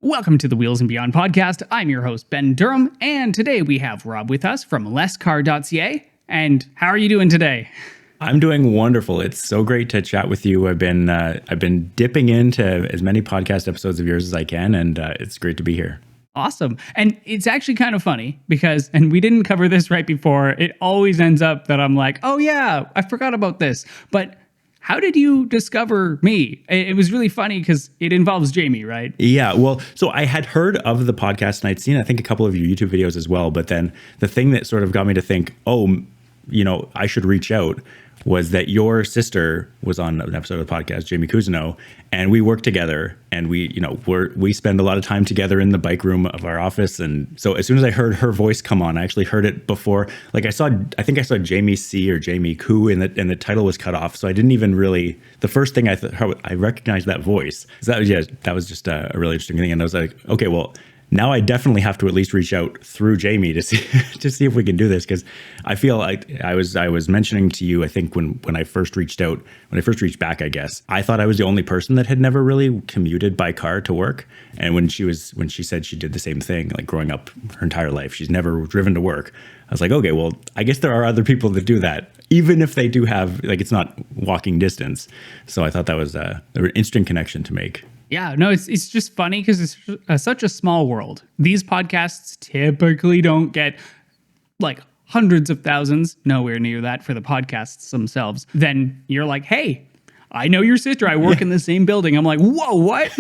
Welcome to the Wheels and Beyond podcast. I'm your host, Ben Durham, and today we have Rob with us from lesscar.ca. And how are you doing today? I'm doing wonderful. It's so great to chat with you. I've been dipping into as many podcast episodes of yours as I can, and it's great to be here. Awesome. And it's actually kind of funny because, and we didn't cover this right before, it always ends up that I'm like, oh yeah, I forgot about this. But how did you discover me? It was really funny because it involves Jamie, right? Yeah, well, so I had heard of the podcast and I'd seen, I think, a couple of your YouTube videos as well. But then the thing that sort of got me to think, I should reach out was that your sister was on an episode of the podcast, Jamie Cousineau, and we work together and we spend a lot of time together in the bike room of our office. And so as soon as I heard her voice come on, I actually heard it before. Like I think I saw Jamie C or Jamie Coo and the title was cut off. So I didn't even really, the first thing I recognized that voice. So that was just a really interesting thing. And I was like, okay, well, now I definitely have to at least reach out through Jamie to see if we can do this, because I feel like I was mentioning to you, I think when I first reached back, I guess I thought I was the only person that had never really commuted by car to work. And when she said she did the same thing, like growing up her entire life, she's never driven to work. I was like, okay, well, I guess there are other people that do that, even if they do have, like, it's not walking distance. So I thought that was an interesting connection to make. Yeah, no, it's just funny because it's such a small world. These podcasts typically don't get like hundreds of thousands, nowhere near that for the podcasts themselves. Then you're like, hey, I know your sister. I work in the same building. I'm like, whoa, what?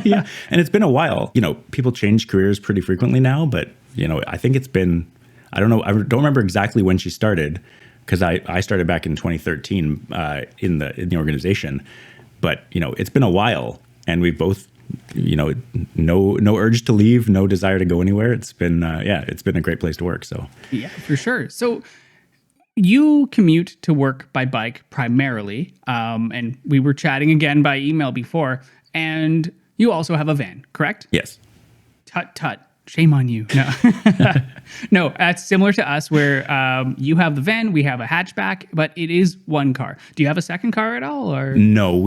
Yeah, and it's been a while. People change careers pretty frequently now, but I think it's been, I don't know, I don't remember exactly when she started, because I started back in 2013 in the organization, but it's been a while. And we both, no urge to leave, no desire to go anywhere. It's been, it's been a great place to work. So yeah, for sure. So you commute to work by bike primarily, and we were chatting again by email before. And you also have a van, correct? Yes. Tut. Shame on you. No, no, that's similar to us where you have the van, we have a hatchback, but it is one car. Do you have a second car at all? Or no,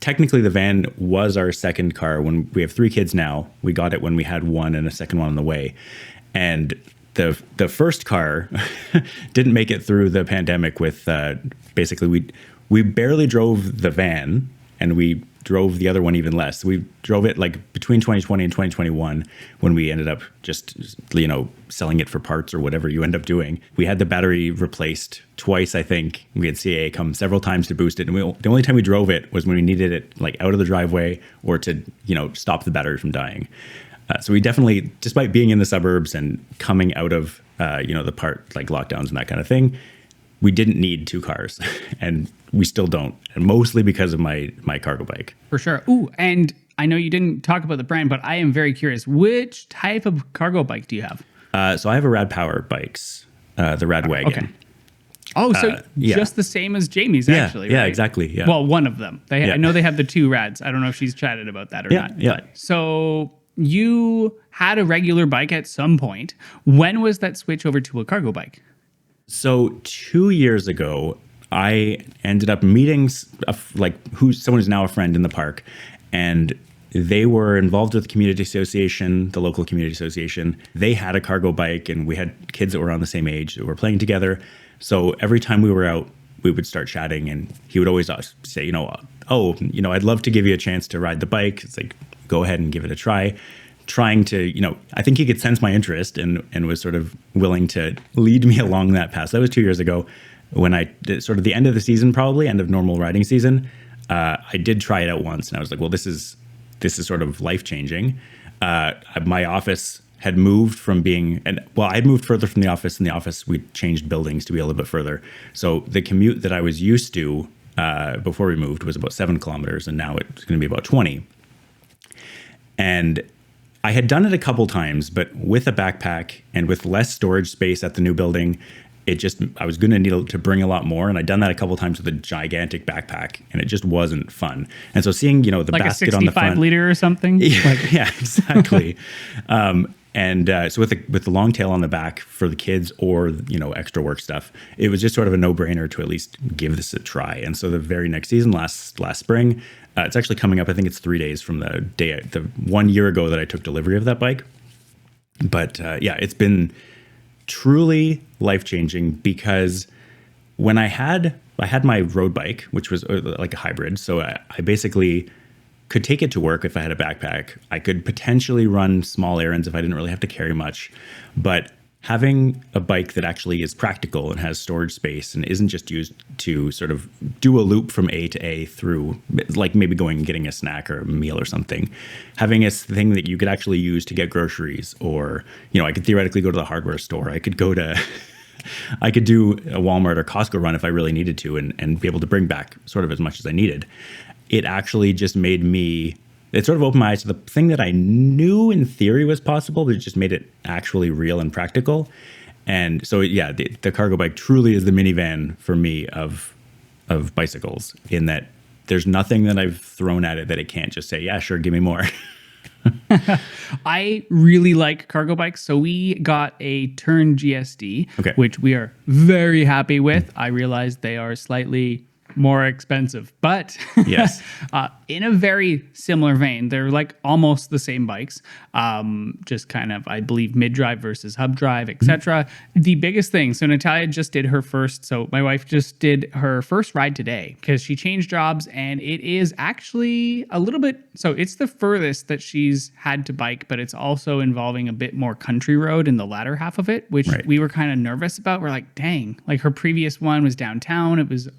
technically, the van was our second car. When we have 3 kids now, we got it when we had one and a second one on the way. And the first car didn't make it through the pandemic with basically we barely drove the van, and we drove the other one even less. We drove it like between 2020 and 2021 when we ended up just, selling it for parts or whatever you end up doing. We had the battery replaced twice, I think. We had CAA come several times to boost it. And the only time we drove it was when we needed it like out of the driveway or to, stop the battery from dying. So we definitely, despite being in the suburbs and coming out of, the part like lockdowns and that kind of thing, we didn't need 2 cars, and we still don't, and mostly because of my cargo bike. For sure. Ooh, and I know you didn't talk about the brand, but I am very curious. Which type of cargo bike do you have? So I have a Rad Power bikes, the RadWagon. Okay. Oh, so just the same as Jamie's, actually, right? Yeah, exactly. Yeah. Well, one of them. I know they have the 2 Rads. I don't know if she's chatted about that or not. Yeah. So you had a regular bike at some point. When was that switch over to a cargo bike? So 2 years ago, I ended up meeting someone who's now a friend in the park, and they were involved with the community association, the local community association. They had a cargo bike, and we had kids that were around the same age that were playing together. So every time we were out, we would start chatting, and he would always say, I'd love to give you a chance to ride the bike. It's like, go ahead and give it a try. Trying to, I think he could sense my interest and was sort of willing to lead me along that path. That was 2 years ago when I did sort of the end of the season, probably end of normal riding season. I did try it out once, and I was like, well, this is sort of life changing. My office had moved from I'd moved further from the office. In the office, we changed buildings to be a little bit further. So the commute that I was used to before we moved was about 7 kilometers, and now it's going to be about 20. And I had done it a couple times, but with a backpack and with less storage space at the new building, I was going to need to bring a lot more. And I'd done that a couple times with a gigantic backpack, and it just wasn't fun. And so seeing, the like basket on the front. Like a 65 liter or something? Yeah, exactly. And so with the long tail on the back for the kids or, extra work stuff, it was just sort of a no-brainer to at least give this a try. And so the very next season, last spring, it's actually coming up. I think it's 3 days from the 1 year ago that I took delivery of that bike. But it's been truly life-changing because when I had my road bike, which was like a hybrid, so I basically could take it to work if I had a backpack. I could potentially run small errands if I didn't really have to carry much. But having a bike that actually is practical and has storage space and isn't just used to sort of do a loop from A to A through, like maybe going and getting a snack or a meal or something, having a thing that you could actually use to get groceries, or, I could theoretically go to the hardware store. I could go to... I could do a Walmart or Costco run if I really needed to and be able to bring back sort of as much as I needed. It actually just made me, it sort of opened my eyes to the thing that I knew in theory was possible, but it just made it actually real and practical. And so, the cargo bike truly is the minivan for me of bicycles, in that there's nothing that I've thrown at it that it can't just say, yeah, sure, give me more. I really like cargo bikes. So we got a Turn GSD, which we are very happy with. I realize they are slightly more expensive, but yes, in a very similar vein, they're like almost the same bikes, just kind of, I believe, mid-drive versus hub drive, etc. The biggest thing, so Natalia just did her first, so my wife just did her first ride today because she changed jobs, and it is actually a little bit, so it's the furthest that she's had to bike, but it's also involving a bit more country road in the latter half of it, which we were kind of nervous about. We're like, dang, like her previous one was downtown. It was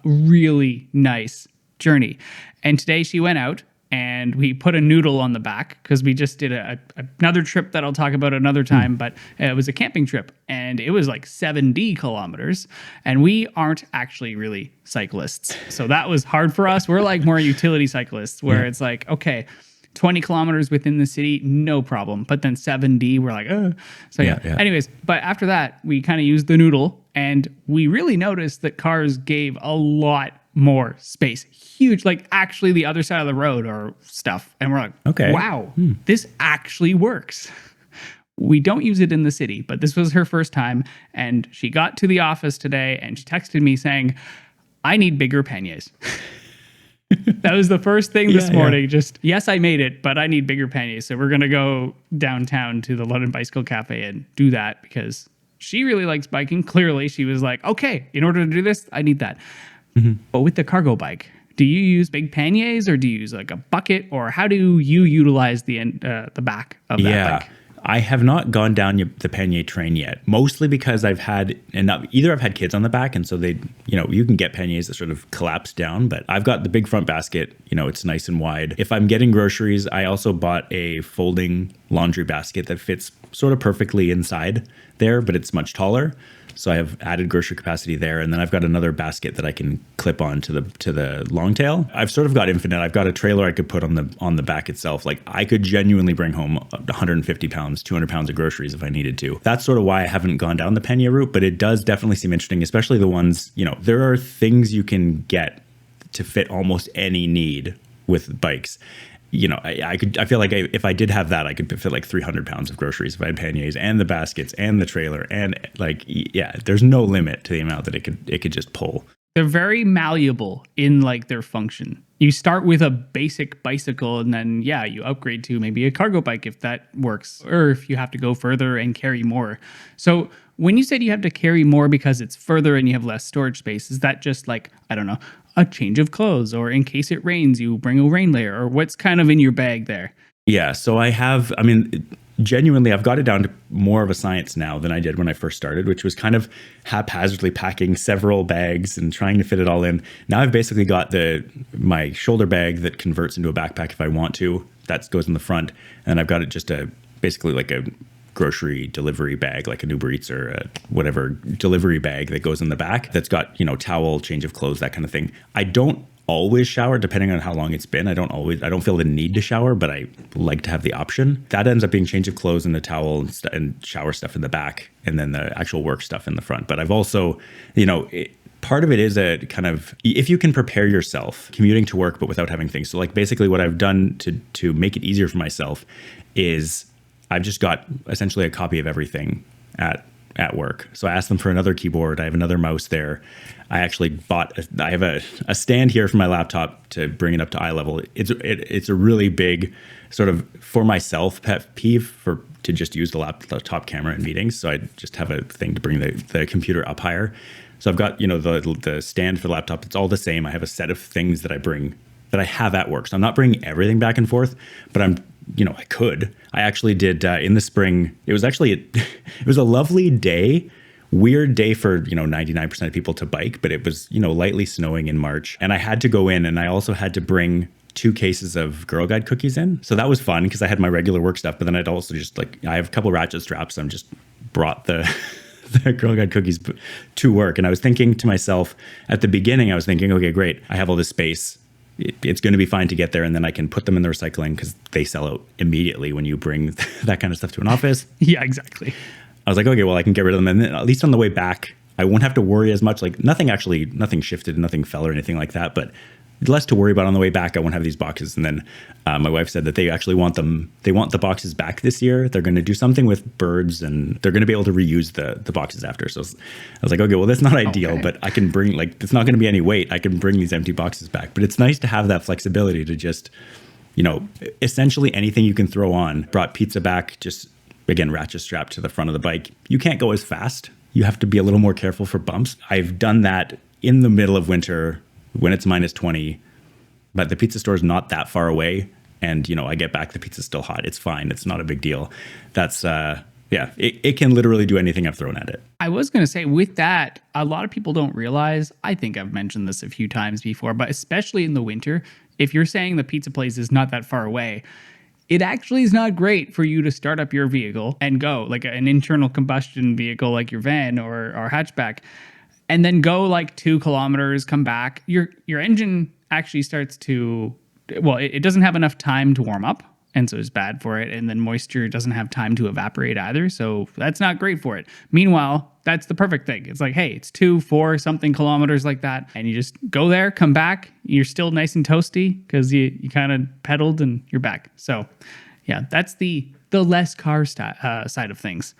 really nice journey. And today she went out and we put a noodle on the back because we just did another trip that I'll talk about another time, but it was a camping trip and it was like 70 kilometers, and we aren't actually really cyclists. So that was hard for us. We're like more utility cyclists where it's like, okay, 20 kilometers within the city, no problem. But then 7D, we're like, So anyways, but after that, we kind of used the noodle, and we really noticed that cars gave a lot more space. Huge, like actually the other side of the road or stuff. And we're like, okay, wow, this actually works. We don't use it in the city, but this was her first time. And she got to the office today and she texted me saying, I need bigger panniers. That was the first thing this morning. Just, yes, I made it, but I need bigger panniers. So we're going to go downtown to the London Bicycle Cafe and do that because she really likes biking. Clearly, she was like, okay, in order to do this, I need that. But with the cargo bike, do you use big panniers or do you use like a bucket, or how do you utilize the back of that bike? I have not gone down the pannier train yet, mostly because I've had kids on the back, and so they, you can get panniers that sort of collapse down, but I've got the big front basket, it's nice and wide. If I'm getting groceries, I also bought a folding laundry basket that fits sort of perfectly inside there, but it's much taller. So I have added grocery capacity there, and then I've got another basket that I can clip on to the long tail. I've sort of got infinite. I've got a trailer I could put on the back itself. Like I could genuinely bring home 150 pounds, 200 pounds of groceries if I needed to. That's sort of why I haven't gone down the pannier route, but it does definitely seem interesting, especially the ones, there are things you can get to fit almost any need with bikes. I feel like if I did have that, I could fit like 300 pounds of groceries if I had panniers and the baskets and the trailer, and there's no limit to the amount that it could just pull. They're very malleable in like their function. You start with a basic bicycle and then you upgrade to maybe a cargo bike if that works, or if you have to go further and carry more. So when you said you have to carry more because it's further and you have less storage space, is that just like, I don't know, a change of clothes, or in case it rains, you bring a rain layer, or what's kind of in your bag there? Yeah, so genuinely, I've got it down to more of a science now than I did when I first started, which was kind of haphazardly packing several bags and trying to fit it all in. Now I've basically got my shoulder bag that converts into a backpack if I want to. That goes in the front, and I've got it just basically like a grocery delivery bag, like an Uber Eats or whatever delivery bag that goes in the back that's got, towel, change of clothes, that kind of thing. I don't always shower, depending on how long it's been. I don't feel the need to shower, but I like to have the option. That ends up being change of clothes and the towel and shower stuff in the back, and then the actual work stuff in the front. But I've also, part of it is a kind of, if you can prepare yourself commuting to work, but without having things. So like basically what I've done to make it easier for myself is I've just got essentially a copy of everything at work. So I asked them for another keyboard. I have another mouse there. I actually I have a stand here for my laptop to bring it up to eye level. It's a really big sort of, for myself, pet peeve to just use the laptop camera in meetings. So I just have a thing to bring the computer up higher. So I've got, the stand for the laptop. It's all the same. I have a set of things that I have at work. So I'm not bringing everything back and forth, but I could. I actually did in the spring. It was actually, it was a lovely day, weird day for, 99% of people to bike, but it was, lightly snowing in March. And I had to go in, and I also had to bring 2 cases of Girl Guide cookies in. So that was fun because I had my regular work stuff, but then I'd also just I have a couple ratchet straps. So I'm just brought the Girl Guide cookies to work. And I was thinking to myself at the beginning, okay, great. I have all this space. It's going to be fine to get there, and then I can put them in the recycling because they sell out immediately when you bring that kind of stuff to an office. Yeah, exactly. I was like, okay, well, I can get rid of them. And then at least on the way back, I won't have to worry as much. Like nothing shifted, nothing fell or anything like that. But less to worry about on the way back. I won't have these boxes. And then my wife said that they actually want the boxes back this year. They're going to do something with birds, and they're going to be able to reuse the boxes after. So I was like, okay, well, that's not ideal, but I can bring, it's not going to be any weight. I can bring these empty boxes back. But it's nice to have that flexibility to just, essentially anything you can throw on. Brought pizza back, just, again, ratchet strapped to the front of the bike. You can't go as fast. You have to be a little more careful for bumps. I've done that in the middle of winter when it's minus 20, but the pizza store is not that far away. And, I get back, the pizza's still hot. It's fine. It's not a big deal. That's, it can literally do anything I've thrown at it. I was going to say with that, a lot of people don't realize, I think I've mentioned this a few times before, but especially in the winter, if you're saying the pizza place is not that far away, it actually is not great for you to start up your vehicle and go, like an internal combustion vehicle like your van or hatchback, and then go 2 kilometers, come back. Your engine actually starts to, it doesn't have enough time to warm up, and so it's bad for it. And then moisture doesn't have time to evaporate either, so that's not great for it. Meanwhile, that's the perfect thing. It's like, hey, it's 2, 4 something kilometers like that, and you just go there, come back. You're still nice and toasty because you kind of pedaled and you're back. So, yeah, that's the less car side of things.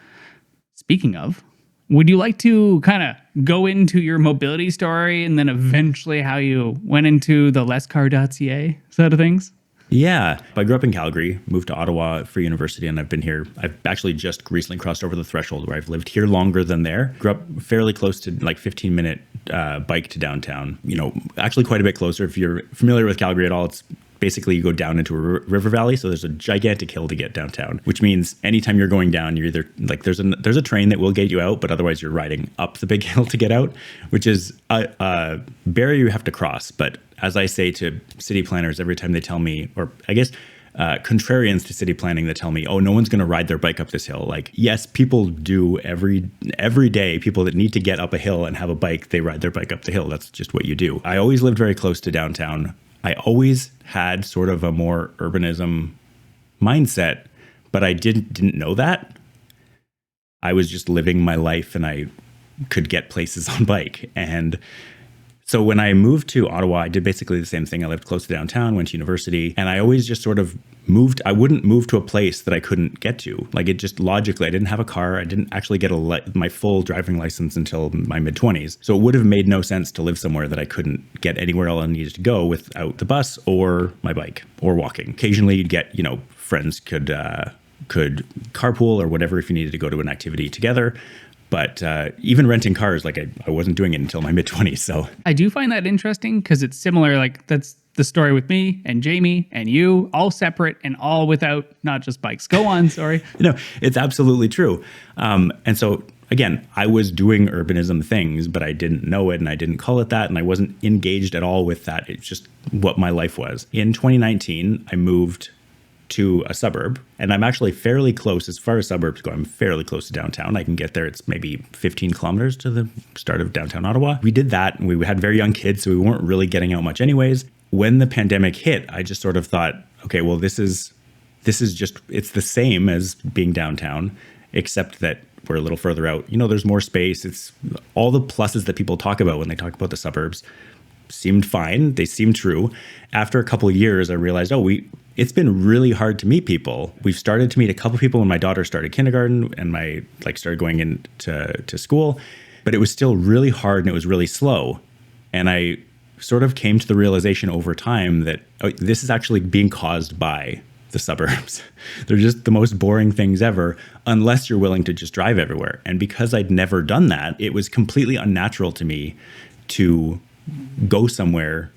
Speaking of, would you like to kind of go into your mobility story and then eventually how you went into the lesscar.ca side of things? Yeah. I grew up in Calgary, moved to Ottawa for university, and I've been here. I've actually just recently crossed over the threshold where I've lived here longer than there. Grew up fairly close to 15-minute bike to downtown. Actually quite a bit closer. If you're familiar with Calgary at all, it's basically you go down into a river valley. So there's a gigantic hill to get downtown, which means anytime you're going down, you're either there's a train that will get you out, but otherwise you're riding up the big hill to get out, which is a barrier you have to cross. But as I say to city planners every time they tell me, or I guess contrarians to city planning that tell me, oh, no one's going to ride their bike up this hill. Yes, people do every day. People that need to get up a hill and have a bike, they ride their bike up the hill. That's just what you do. I always lived very close to downtown. I always had sort of a more urbanism mindset, but I didn't know that. I was just living my life and I could get places on bike. And so when I moved to Ottawa, I did basically the same thing. I lived close to downtown, went to university, and I always just sort of moved. I wouldn't move to a place that I couldn't get to. It just logically, I didn't have a car. I didn't actually get my full driving license until my mid-20s. So it would have made no sense to live somewhere that I couldn't get anywhere else I needed to go without the bus or my bike or walking. Occasionally you'd get, friends could carpool or whatever if you needed to go to an activity together. But even renting cars, I wasn't doing it until my mid-20s. So I do find that interesting because it's similar. That's the story with me and Jamie and you, all separate and all without not just bikes. Go on, sorry. No, it's absolutely true. And so, again, I was doing urbanism things, but I didn't know it and I didn't call it that. And I wasn't engaged at all with that. It's just what my life was. In 2019, I moved to a suburb, and I'm actually fairly close as far as suburbs go. I'm fairly close to downtown. I can get there. It's maybe 15 kilometers to the start of downtown Ottawa. We did that, and we had very young kids, so we weren't really getting out much anyways. When the pandemic hit, I just sort of thought, okay, well, this is just, it's the same as being downtown, except that we're a little further out. There's more space. It's all the pluses that people talk about when they talk about the suburbs. seemed fine. They seemed true. After a couple of years, I realized, it's been really hard to meet people. We've started to meet a couple people when my daughter started kindergarten and started going into school, but it was still really hard and it was really slow. And I sort of came to the realization over time that this is actually being caused by the suburbs. They're just the most boring things ever, unless you're willing to just drive everywhere. And because I'd never done that, it was completely unnatural to me to go somewhere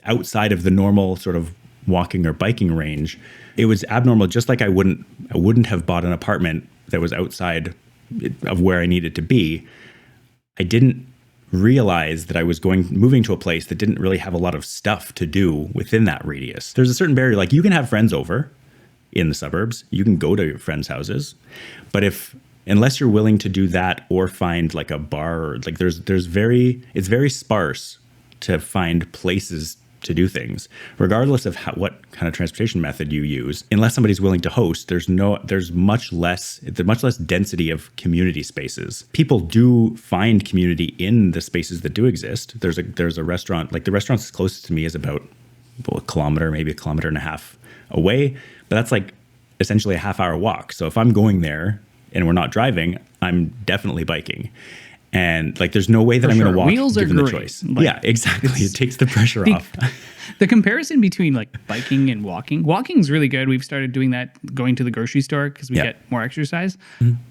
outside of the normal sort of walking or biking range. It was abnormal, just like I wouldn't have bought an apartment that was outside of where I needed to be. I didn't realize that I was moving to a place that didn't really have a lot of stuff to do within that radius. There's a certain barrier, like you can have friends over in the suburbs, you can go to your friends' houses, but unless you're willing to do that or find like a bar, or like it's very sparse to find places to do things, regardless of what kind of transportation method you use. Unless somebody's willing to host, there's much less density of community spaces. People do find community in the spaces that do exist. There's a restaurant, like the restaurant closest to me is about a kilometer, maybe a kilometer and a half away, but that's like essentially a half-hour walk. So if I'm going there and we're not driving, I'm definitely biking. And like, there's no way that I'm going to walk Wheels given are the great. choice. Yeah, exactly. It takes the pressure off. The comparison between like biking and walking's really good. We've started doing that, going to the grocery store because we get more exercise,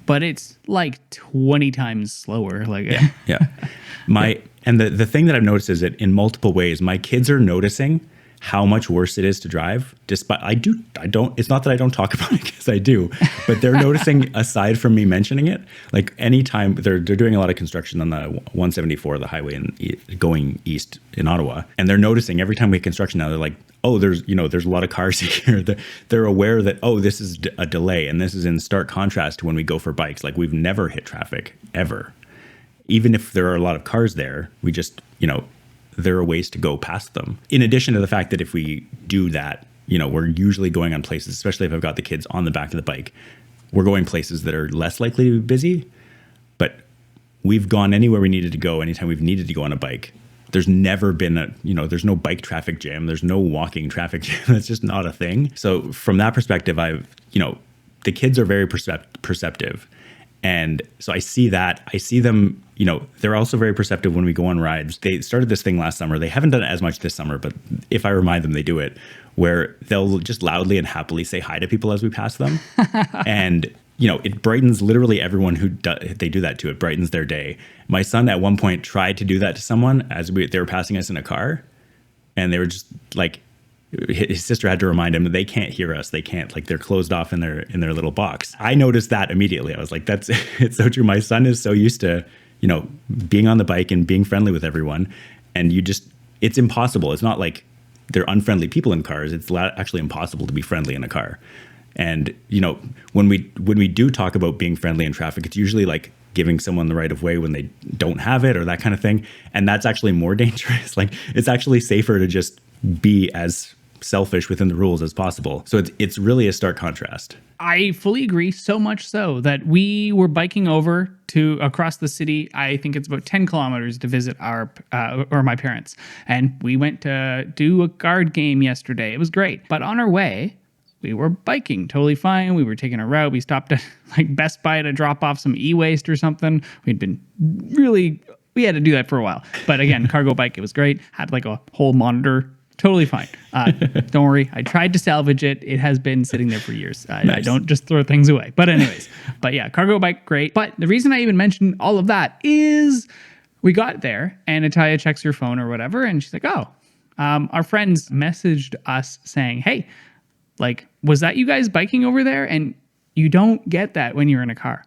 but it's like 20 times slower. Like, yeah. And the thing that I've noticed is that in multiple ways, my kids are noticing how much worse it is to drive. Despite it's not that I don't talk about it, because I do, but they're noticing, aside from me mentioning it, like anytime they're doing a lot of construction on the 174, the highway going east in Ottawa, and they're noticing every time we have construction now, they're like, there's a lot of cars here. They're aware that, this is a delay, and this is in stark contrast to when we go for bikes. Like, we've never hit traffic ever. Even if there are a lot of cars there, we just, there are ways to go past them. In addition to the fact that if we do that, we're usually going on places, especially if I've got the kids on the back of the bike, we're going places that are less likely to be busy. But we've gone anywhere we needed to go anytime we've needed to go on a bike. There's never been there's no bike traffic jam. There's no walking traffic jam. That's just not a thing. So from that perspective, the kids are very perceptive. And so I see that. I see them, they're also very perceptive when we go on rides. They started this thing last summer. They haven't done it as much this summer, but if I remind them, they do it, where they'll just loudly and happily say hi to people as we pass them. And, it brightens literally everyone who they do that to. It brightens their day. My son at one point tried to do that to someone as they were passing us in a car. And they were just like, his sister had to remind him that they can't hear us. They can't, like, they're closed off in their little box. I noticed that immediately. I was like, it's so true. My son is so used to, being on the bike and being friendly with everyone. And it's impossible. It's not like they're unfriendly people in cars. It's actually impossible to be friendly in a car. And, when we do talk about being friendly in traffic, it's usually like giving someone the right of way when they don't have it or that kind of thing. And that's actually more dangerous. Like, it's actually safer to just be as selfish within the rules as possible. So it's really a stark contrast. I fully agree, so much so that we were biking over to across the city. I think it's about 10 kilometers to visit my parents. And we went to do a card game yesterday. It was great. But on our way, we were biking totally fine. We were taking a route. We stopped at like Best Buy to drop off some e-waste or something. We had to do that for a while. But again, cargo bike, it was great. Had like a whole monitor. Totally fine. Don't worry. I tried to salvage it. It has been sitting there for years. Nice. I don't just throw things away. But anyways, yeah, cargo bike, great. But the reason I even mentioned all of that is we got there and Natalia checks her phone or whatever. And she's like, our friends messaged us saying, hey, like, was that you guys biking over there? And you don't get that when you're in a car.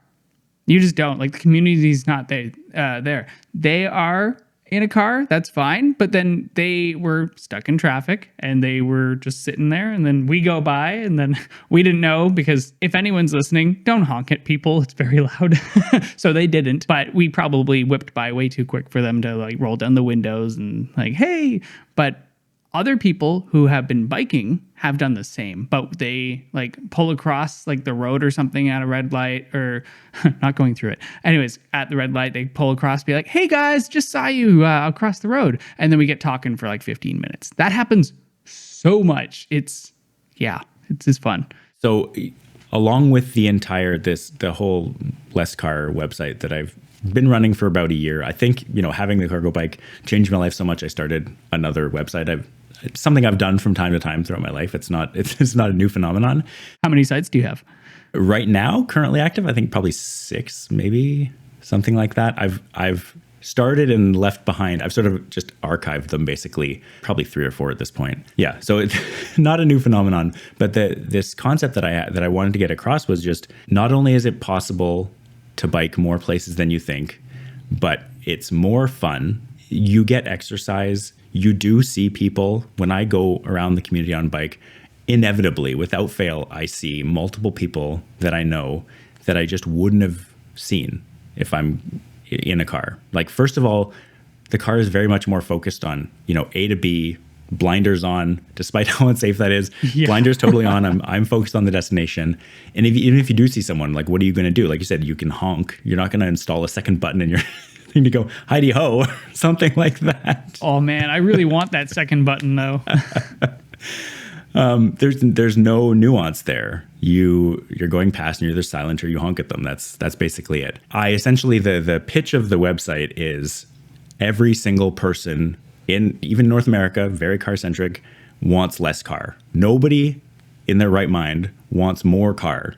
You just don't. Like, the community's not there. They are in a car, that's fine. But then they were stuck in traffic and they were just sitting there. And then we go by and then we didn't know, because if anyone's listening, don't honk at people. It's very loud. So they didn't. But we probably whipped by way too quick for them to like roll down the windows and like, hey. But other people who have been biking have done the same, but they like pull across like the road or something at a red light, or not going through it. Anyways, at the red light, they pull across, be like, hey guys, just saw you across the road. And then we get talking for like 15 minutes. That happens so much. It's just fun. So along with the whole Less Car website that I've been running for about a year, I think, having the cargo bike changed my life so much. I started another website. It's something I've done from time to time throughout my life. It's not a new phenomenon. How many sites do you have? Right now, currently active, I think probably 6, maybe something like that. I've started and left behind. I've sort of just archived them, basically, probably 3 or 4 at this point. Yeah, so it's not a new phenomenon, but this concept that I wanted to get across was just, not only is it possible to bike more places than you think, but it's more fun. You get exercise. You do see people. When I go around the community on bike, inevitably, without fail, I see multiple people that I know that I just wouldn't have seen if I'm in a car. Like, first of all, the car is very much more focused on, A to B, blinders on, despite how unsafe that is. Yeah. Blinders totally on. I'm focused on the destination. And even if you do see someone, like, what are you going to do? Like you said, you can honk. You're not going to install a second button in your thing to go, Heidi ho, something like that. Oh man, I really want that second button though. There's no nuance there. You're going past and you're either silent or you honk at them. That's basically it. Essentially the pitch of the website is every single person in even North America, very car centric, wants less car. Nobody in their right mind wants more car.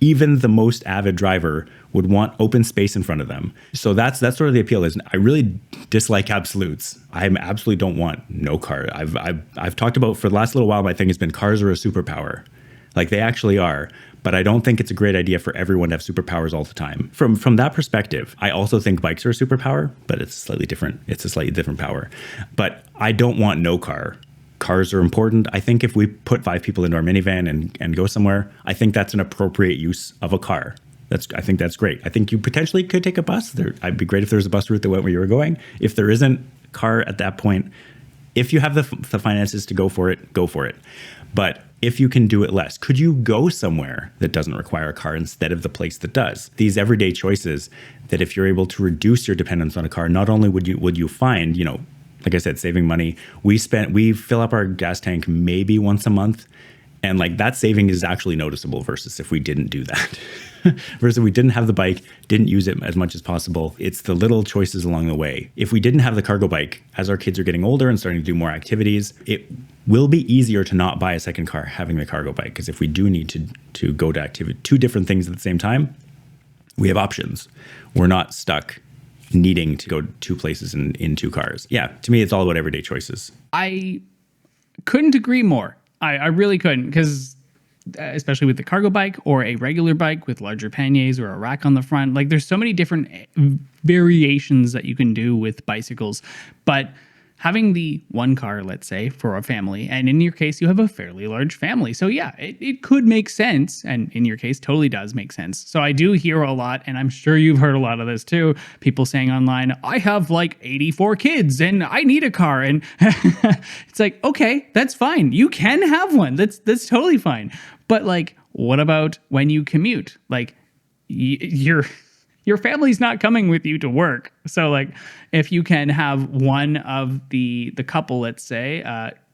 Even the most avid driver would want open space in front of them. So that's sort of the appeal. Is I really dislike absolutes. I absolutely don't want no car. I've talked about for the last little while, my thing has been cars are a superpower. Like, they actually are. But I don't think it's a great idea for everyone to have superpowers all the time. From that perspective, I also think bikes are a superpower, but it's slightly different. It's a slightly different power. But I don't want no car. Cars are important. I think if we put 5 people into our minivan and go somewhere, I think that's an appropriate use of a car. I think that's great. I think you potentially could take a bus. I'd be great if there's a bus route that went where you were going. If there isn't, car at that point, if you have the finances to go for it, go for it. But if you can do it less, could you go somewhere that doesn't require a car instead of the place that does? These everyday choices that if you're able to reduce your dependence on a car, not only would you find, like I said, saving money. We fill up our gas tank maybe once a month. And like, that saving is actually noticeable versus if we didn't do that. Versus if we didn't have the bike, didn't use it as much as possible. It's the little choices along the way. If we didn't have the cargo bike, as our kids are getting older and starting to do more activities, it will be easier to not buy a second car having the cargo bike. Because if we do need to go to activity, 2 different things at the same time, we have options. We're not stuck needing to go 2 places in 2 cars. Yeah, to me, it's all about everyday choices. I couldn't agree more. I really couldn't, because especially with the cargo bike or a regular bike with larger panniers or a rack on the front, like, there's so many different variations that you can do with bicycles. But having the one car, let's say, for a family, and in your case, you have a fairly large family. So yeah, it could make sense. And in your case, totally does make sense. So I do hear a lot, and I'm sure you've heard a lot of this too, people saying online, I have like 84 kids and I need a car. And it's like, okay, that's fine. You can have one. That's totally fine. But like, what about when you commute? Like, your family's not coming with you to work. So like, if you can have one of the couple, let's say,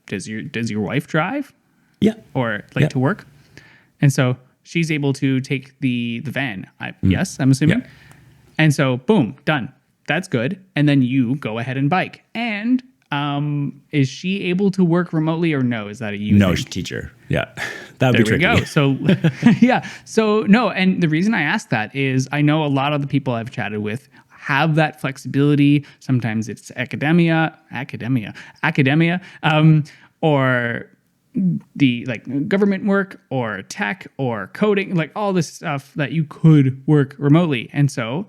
does your wife drive? Yeah. Or to work? And so she's able to take the van. Yes, I'm assuming. Yeah. And so boom, done. That's good. And then you go ahead and bike. And is she able to work remotely or no? Is that a you? No, thing? she's a teacher. Yeah. That would be tricky. There we go. So yeah. So no, and the reason I ask that is I know a lot of the people I've chatted with have that flexibility. Sometimes it's academia, or the like government work or tech or coding, like all this stuff that you could work remotely. And so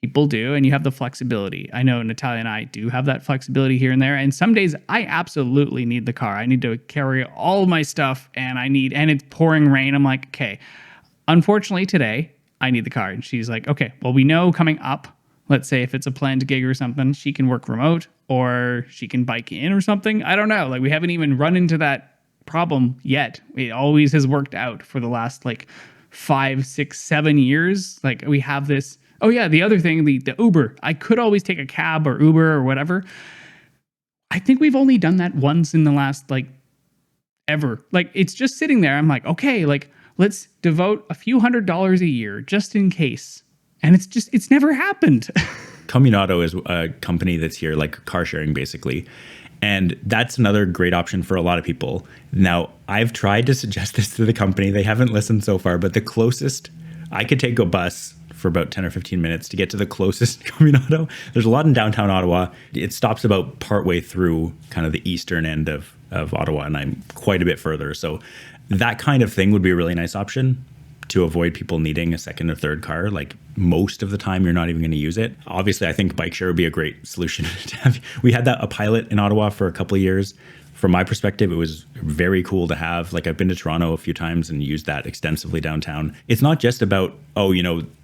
people do, and you have the flexibility. I know Natalia and I do have that flexibility here and there. And some days I absolutely need the car. I need to carry all my stuff, and it's pouring rain. I'm like, okay, unfortunately today I need the car. And she's like, okay, well, we know coming up, let's say if it's a planned gig or something, she can work remote or she can bike in or something. I don't know. Like we haven't even run into that problem yet. It always has worked out for the last like 5, 6, 7 years. Like we have this. Oh yeah, the other thing, the Uber. I could always take a cab or Uber or whatever. I think we've only done that once in the last like ever. Like it's just sitting there. I'm like, okay, like let's devote a few $100s a year just in case. And it's never happened. Commuting is a company that's here, like car sharing basically. And that's another great option for a lot of people. Now, I've tried to suggest this to the company. They haven't listened so far, but the closest, I could take a bus for about 10 or 15 minutes to get to the closest commuting. There's a lot in downtown Ottawa. It stops about partway through kind of the eastern end of Ottawa, and I'm quite a bit further. So that kind of thing would be a really nice option to avoid people needing a second or third car. Like most of the time, you're not even going to use it. Obviously, I think bike share would be a great solution to have. We had a pilot in Ottawa for a couple of years. From my perspective, it was very cool to have. Like I've been to Toronto a few times and used that extensively downtown. It's not just about,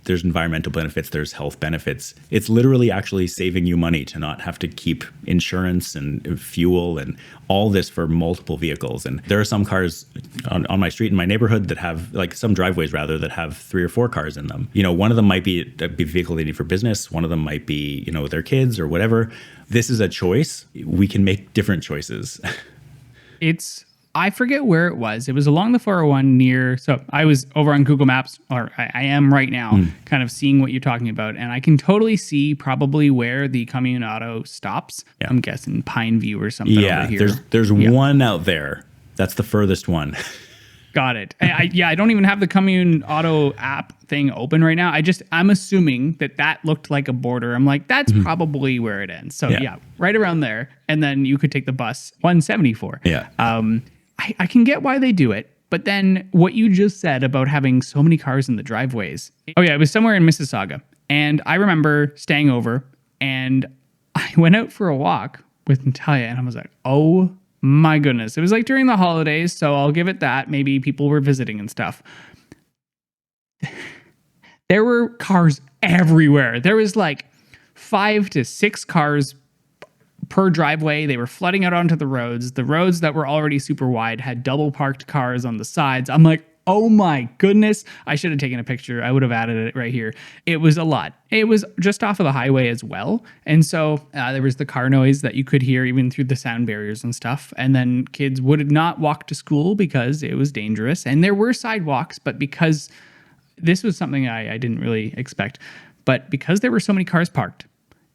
there's environmental benefits, there's health benefits. It's literally actually saving you money to not have to keep insurance and fuel and all this for multiple vehicles. And there are some cars on my street in my neighborhood that have, like some driveways rather, that have 3 or 4 cars in them. One of them might be a vehicle they need for business. One of them might be, their kids or whatever. This is a choice. We can make different choices. I forget where it was. It was along the 401 near, so I was over on Google Maps, or I am right now, kind of seeing what you're talking about. And I can totally see probably where the commuting stops. Yeah. I'm guessing Pineview or something over here. There's one out there. That's the furthest one. Got it. I don't even have the Commune Auto app thing open right now. I'm assuming that looked like a border. I'm like, that's probably where it ends. So yeah, right around there. And then you could take the bus 174. Yeah. I can get why they do it. But then what you just said about having so many cars in the driveways. Oh yeah, it was somewhere in Mississauga. And I remember staying over and I went out for a walk with Natalia and I was like, oh my goodness. It was like during the holidays, so I'll give it that. Maybe people were visiting and stuff. There were cars everywhere. There was like 5 to 6 cars per driveway. They were flooding out onto the roads. The roads that were already super wide had double parked cars on the sides. I'm like, oh my goodness. I should have taken a picture. I would have added it right here. It was a lot. It was just off of the highway as well. And so there was the car noise that you could hear even through the sound barriers and stuff. And then kids would not walk to school because it was dangerous. And there were sidewalks, but because this was something I didn't really expect, but because there were so many cars parked,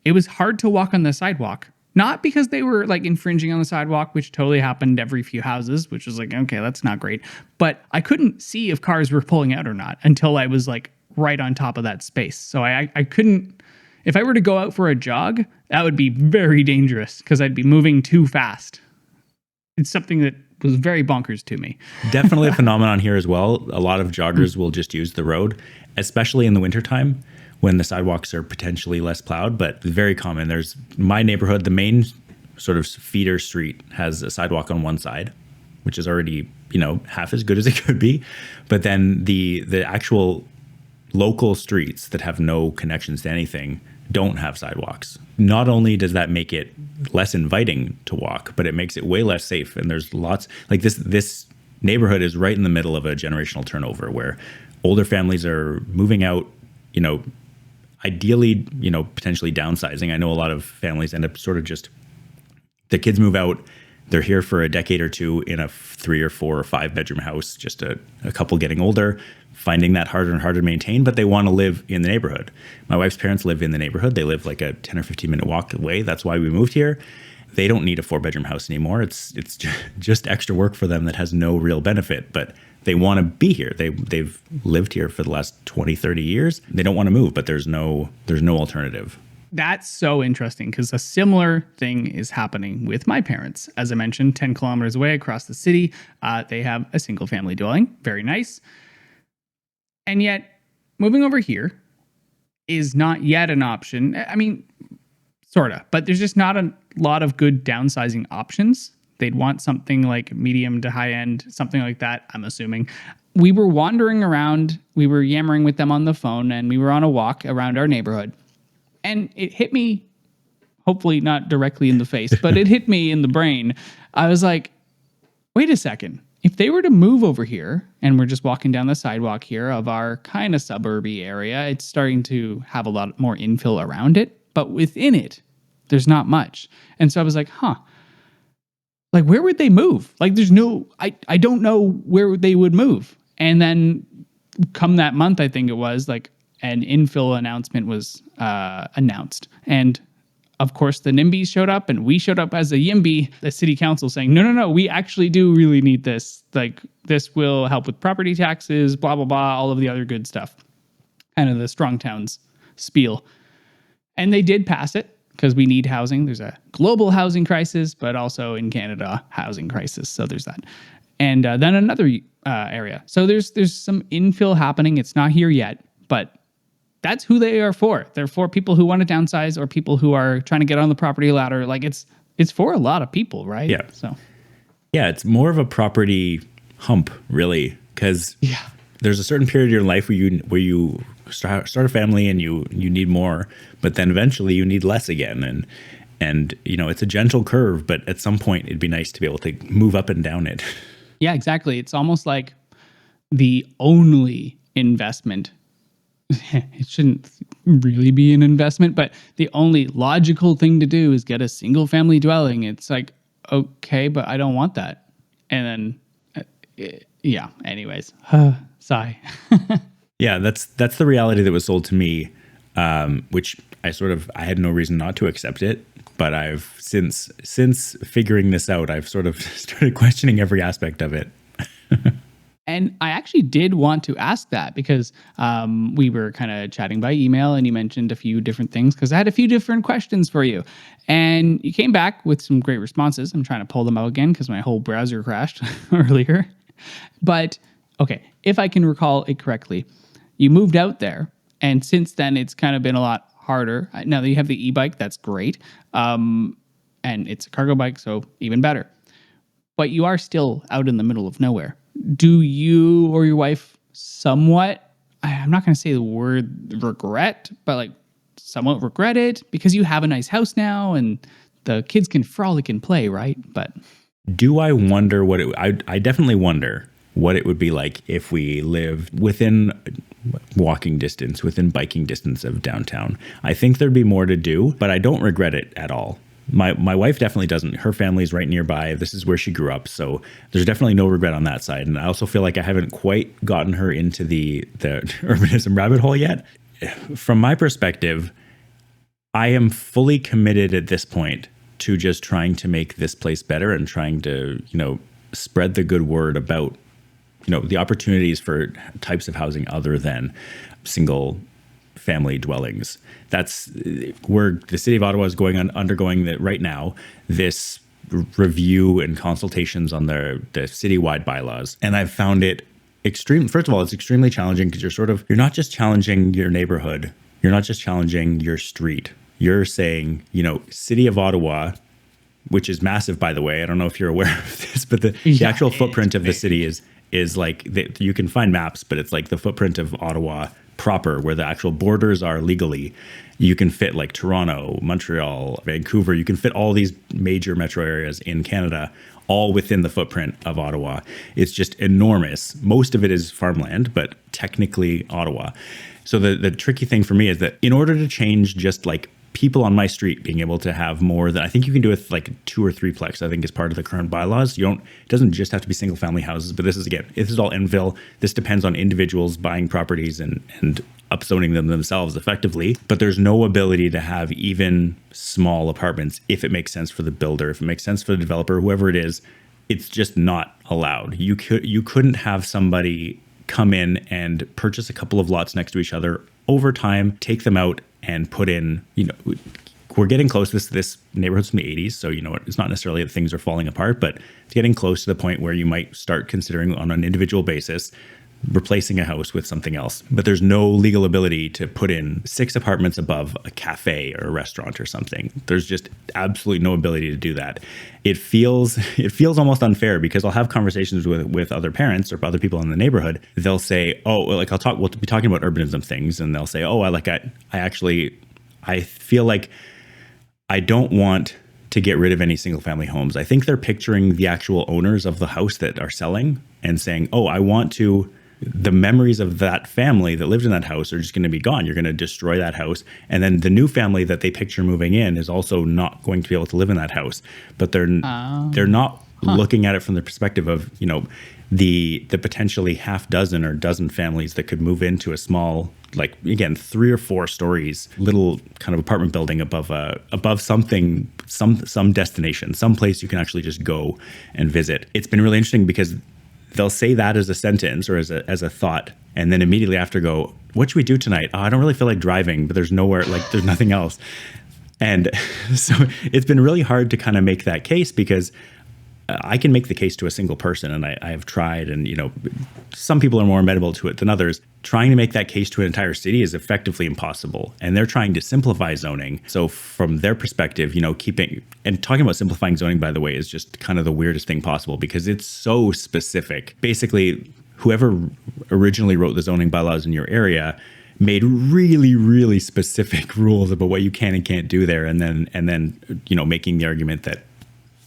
it was hard to walk on the sidewalk. Not because they were like infringing on the sidewalk, which totally happened every few houses, which was like, okay, that's not great. But I couldn't see if cars were pulling out or not until I was like right on top of that space. So I couldn't, if I were to go out for a jog, that would be very dangerous because I'd be moving too fast. It's something that was very bonkers to me. Definitely a phenomenon here as well. A lot of joggers will just use the road, especially in the wintertime, when the sidewalks are potentially less plowed, but very common. There's my neighborhood, the main sort of feeder street has a sidewalk on one side, which is already, half as good as it could be. But then the actual local streets that have no connections to anything don't have sidewalks. Not only does that make it less inviting to walk, but it makes it way less safe. And there's lots, like this neighborhood is right in the middle of a generational turnover where older families are moving out, ideally, potentially downsizing. I know a lot of families end up sort of just, the kids move out, they're here for a decade or two in a 3 or 4 or 5 bedroom house, just a couple getting older, finding that harder and harder to maintain, but they want to live in the neighborhood. My wife's parents live in the neighborhood. They live like a 10 or 15 minute walk away. That's why we moved here. They don't need a 4-bedroom house anymore. It's just extra work for them that has no real benefit, but they want to be here. They've lived here for the last 20, 30 years. They don't want to move, but there's no alternative. That's so interesting because a similar thing is happening with my parents. As I mentioned, 10 kilometers away across the city, they have a single family dwelling. Very nice. And yet moving over here is not yet an option. I mean, sort of, but there's just not a lot of good downsizing options. They'd want something like medium to high end, something like that, I'm assuming. We were wandering around, we were yammering with them on the phone, and we were on a walk around our neighborhood. And it hit me, hopefully not directly in the face, but it hit me in the brain. I was like, wait a second. If they were to move over here, and we're just walking down the sidewalk here of our kind of suburby area, it's starting to have a lot more infill around it, but within it, there's not much. And so I was like, like, where would they move? Like, there's no, I don't know where they would move. And then come that month, I think it was, like, an infill announcement was announced. And of course, the NIMBYs showed up, and we showed up as a YIMBY, the city council, saying, no, we actually do really need this. Like, this will help with property taxes, blah, blah, blah, all of the other good stuff. Kind of the strong towns spiel. And they did pass it because we need housing. There's a global housing crisis, but also in Canada, housing crisis. So there's that. And then another area. So there's some infill happening. It's not here yet, but that's who they are for. They're for people who want to downsize or people who are trying to get on the property ladder. Like, it's for a lot of people, right? Yeah. So, yeah, it's more of a property hump, really, because there's a certain period of your life where you start a family and you need more, but then eventually you need less again. And it's a gentle curve, but at some point it'd be nice to be able to move up and down it. Yeah, exactly. It's almost like the only investment. It shouldn't really be an investment, but the only logical thing to do is get a single family dwelling. It's like, okay, but I don't want that. And then, anyways, sigh. Yeah, that's the reality that was sold to me, which I had no reason not to accept it. But I've since figuring this out, I've sort of started questioning every aspect of it. And I actually did want to ask that because we were kind of chatting by email and you mentioned a few different things because I had a few different questions for you. And you came back with some great responses. I'm trying to pull them out again because my whole browser crashed earlier. But okay, if I can recall it correctly, you moved out there. And since then, it's kind of been a lot harder. Now that you have the e-bike, that's great. And it's a cargo bike, so even better. But you are still out in the middle of nowhere. Do you or your wife somewhat, I'm not going to say the word regret, but like somewhat regret it because you have a nice house now and the kids can frolic and play, right? But do I wonder I definitely wonder what it would be like if we lived within walking distance, within biking distance of downtown. I think there'd be more to do, but I don't regret it at all. My wife definitely doesn't. Her family's right nearby. This is where she grew up. So there's definitely no regret on that side. And I also feel like I haven't quite gotten her into the urbanism rabbit hole yet. From my perspective, I am fully committed at this point to just trying to make this place better and trying to, spread the good word about, the opportunities for types of housing other than single family dwellings. That's where the city of Ottawa is undergoing that right now, this review and consultations on the citywide bylaws. And I've found it first of all, it's extremely challenging because you're not just challenging your neighborhood. You're not just challenging your street. You're saying, city of Ottawa, which is massive, by the way. I don't know if you're aware of this, but the actual footprint of the city is like, you can find maps, but it's like the footprint of Ottawa proper, where the actual borders are legally. You can fit like Toronto, Montreal, Vancouver. You can fit all these major metro areas in Canada all within the footprint of Ottawa. It's just enormous. Most of it is farmland, but technically Ottawa. So the tricky thing for me is that in order to change just like people on my street being able to have more than, I think you can do with like 2 or 3 plex, I think is part of the current bylaws. It doesn't just have to be single family houses, but this is all Enville. This depends on individuals buying properties and upzoning them themselves effectively. But there's no ability to have even small apartments if it makes sense for the builder, if it makes sense for the developer, whoever it is. It's just not allowed. You couldn't have somebody come in and purchase a couple of lots next to each other over time, take them out and put in, we're getting close to this neighborhood's from the 80s. So, it's not necessarily that things are falling apart, but it's getting close to the point where you might start considering on an individual basis replacing a house with something else. But there's no legal ability to put in 6 apartments above a cafe or a restaurant or something. There's just absolutely no ability to do that. It feels almost unfair because I'll have conversations with other parents or other people in the neighborhood. They'll say, we'll be talking about urbanism things, and they'll say, I feel like I don't want to get rid of any single family homes. I think they're picturing the actual owners of the house that are selling and saying, oh, I want to, the memories of that family that lived in that house are just going to be gone. You're going to destroy that house. And then the new family that they picture moving in is also not going to be able to live in that house. But they're not looking at it from the perspective of, you know, the potentially half dozen or dozen families that could move into a small, like, again, 3 or 4 stories, little kind of apartment building above something, some destination, some place you can actually just go and visit. It's been really interesting because they'll say that as a sentence or as a thought, and then immediately after go, what should we do tonight? Oh, I don't really feel like driving, but there's nowhere, like there's nothing else. And so it's been really hard to kind of make that case because I can make the case to a single person, and I have tried, and you know, some people are more amenable to it than others. Trying to make that case to an entire city is effectively impossible, and they're trying to simplify zoning. So from their perspective, you know, talking about simplifying zoning, by the way, is just kind of the weirdest thing possible because it's so specific. Basically, whoever originally wrote the zoning bylaws in your area made really, really specific rules about what you can and can't do there, and then you know, making the argument that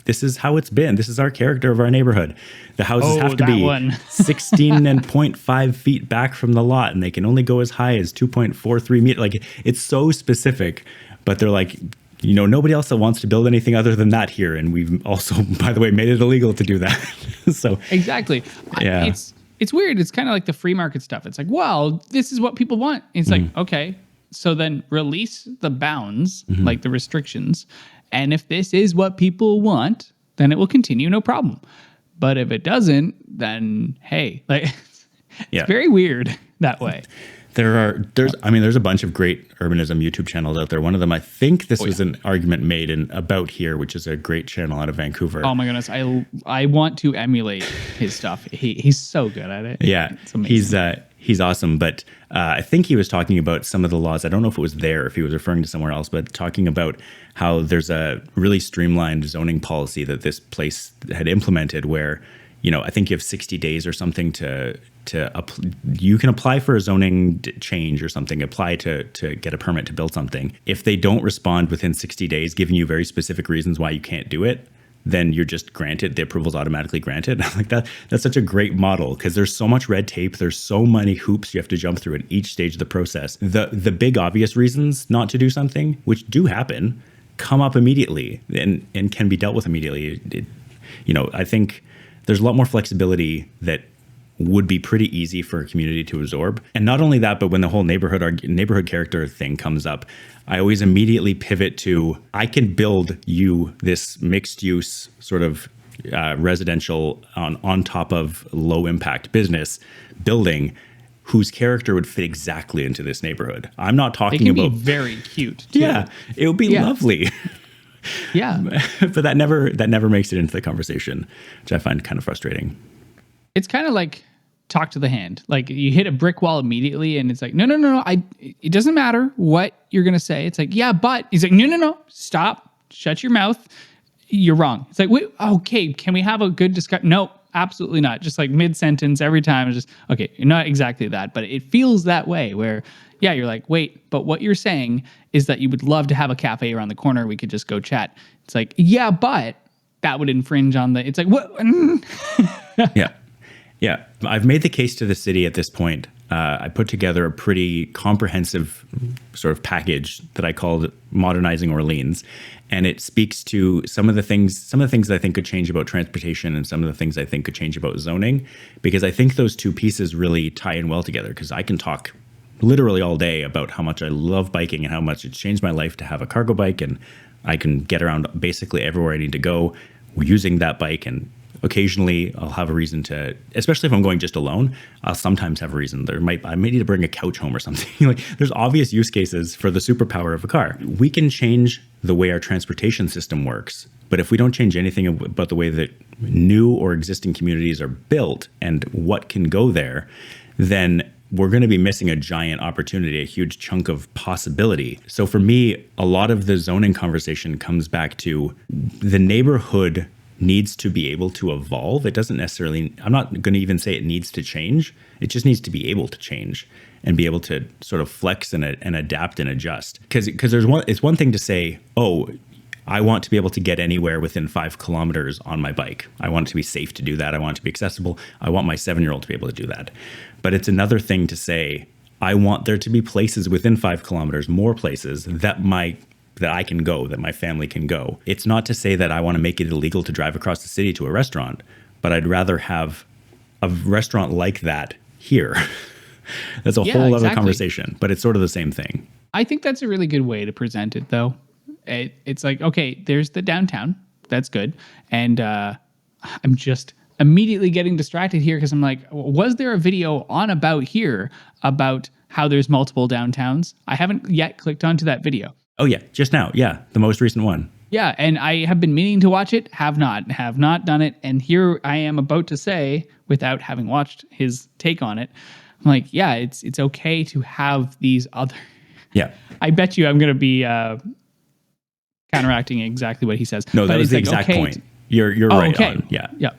this is how it's been. This is our character of our neighborhood. The houses have to be 16.5 feet back from the lot, and they can only go as high as 2.43 meters. Like, it's so specific, but they're like, you know, nobody else that wants to build anything other than that here. And we've also, by the way, made it illegal to do that. So exactly. Yeah. It's weird. It's kind of like the free market stuff. It's like, well, this is what people want. It's like, okay, so then release the bounds, like the restrictions. And if this is what people want, then it will continue, no problem. But if it doesn't, then hey, like it's very weird that way. There's a bunch of great urbanism YouTube channels out there. One of them, I think this was an argument made in About Here, which is a great channel out of Vancouver. Oh my goodness, I want to emulate his stuff. He's so good at it. Yeah, it's amazing. He's awesome, but I think he was talking about some of the laws. I don't know if it was there, if he was referring to somewhere else, but talking about how there's a really streamlined zoning policy that this place had implemented where, you know, I think you have 60 days or something you can apply for a zoning change or something, apply to get a permit to build something. If they don't respond within 60 days, giving you very specific reasons why you can't do it, then you're just granted, the approval's automatically granted. Like that's such a great model because there's so much red tape. There's so many hoops you have to jump through at each stage of the process. The big obvious reasons not to do something, which do happen, come up immediately and can be dealt with immediately. You know, I think there's a lot more flexibility that would be pretty easy for a community to absorb. And not only that, but when the whole neighborhood character thing comes up, I always immediately pivot to, I can build you this mixed use sort of residential on top of low impact business building whose character would fit exactly into this neighborhood. I'm not talking about... It can be very cute too. Yeah, it would be lovely. Yeah. But that never makes it into the conversation, which I find kind of frustrating. It's kind of like talk to the hand. Like you hit a brick wall immediately and it's like, no. It doesn't matter what you're going to say. It's like, yeah, but he's like, no, stop, shut your mouth. You're wrong. It's like, wait, okay, can we have a good discussion? No, absolutely not. Just like mid-sentence every time. It's just, okay, not exactly that, but it feels that way where, yeah, you're like, wait, but what you're saying is that you would love to have a cafe around the corner. We could just go chat. It's like, yeah, but that would infringe on it's like, what? Yeah, I've made the case to the city at this point. I put together a pretty comprehensive sort of package that I called Modernizing Orleans. And it speaks to some of the things that I think could change about transportation and some of the things I think could change about zoning, because I think those two pieces really tie in well together, because I can talk literally all day about how much I love biking and how much it's changed my life to have a cargo bike, and I can get around basically everywhere I need to go using that bike. And occasionally I'll have a reason to, especially if I'm going just alone, I'll sometimes have a reason. I may need to bring a couch home or something. Like, there's obvious use cases for the superpower of a car. We can change the way our transportation system works, but if we don't change anything about the way that new or existing communities are built and what can go there, then we're going to be missing a giant opportunity, a huge chunk of possibility. So for me, a lot of the zoning conversation comes back to the neighborhood needs to be able to evolve. It doesn't necessarily, I'm not going to even say it needs to change. It just needs to be able to change and be able to sort of flex and adapt and adjust. Because it's one thing to say, oh, I want to be able to get anywhere within 5 kilometers on my bike. I want it to be safe to do that. I want it to be accessible. I want my 7-year-old to be able to do that. But it's another thing to say, I want there to be places within 5 kilometers, more places that I can go, that my family can go. It's not to say that I want to make it illegal to drive across the city to a restaurant, but I'd rather have a restaurant like that here. That's a whole other conversation, but it's sort of the same thing. I think that's a really good way to present it, though. It's like, okay, there's the downtown. That's good. And I'm just immediately getting distracted here because I'm like, was there a video on About here about how there's multiple downtowns? I haven't yet clicked onto that video. Oh, yeah. Just now. Yeah. The most recent one. Yeah. And I have been meaning to watch it. Have not done it. And here I am about to say, without having watched his take on it, I'm like, yeah, it's okay to have these other. Yeah. I bet you I'm going to be counteracting exactly what he says. No, that was the exact point. You're right on. Yeah. Yeah.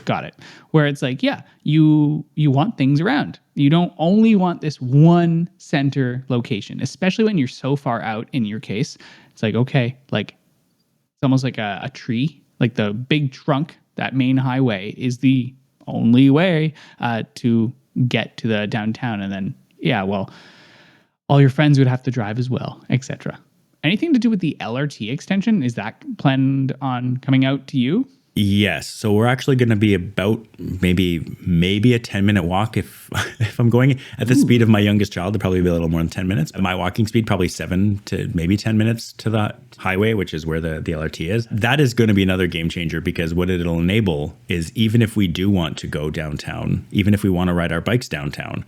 Got it. Where it's like, yeah, you want things around. You don't only want this one center location, especially when you're so far out in your case. It's like, okay, like it's almost like a tree, like the big trunk, that main highway is the only way to get to the downtown. And then, yeah, well, all your friends would have to drive as well, etc. Anything to do with the LRT extension? Is that planned on coming out to you? Yes. So we're actually going to be about maybe a 10-minute walk if I'm going at the speed of my youngest child. It'd probably be a little more than 10 minutes. My walking speed, probably 7 to maybe 10 minutes to the highway, which is where the LRT is. That is going to be another game changer because what it'll enable is even if we do want to go downtown, even if we want to ride our bikes downtown,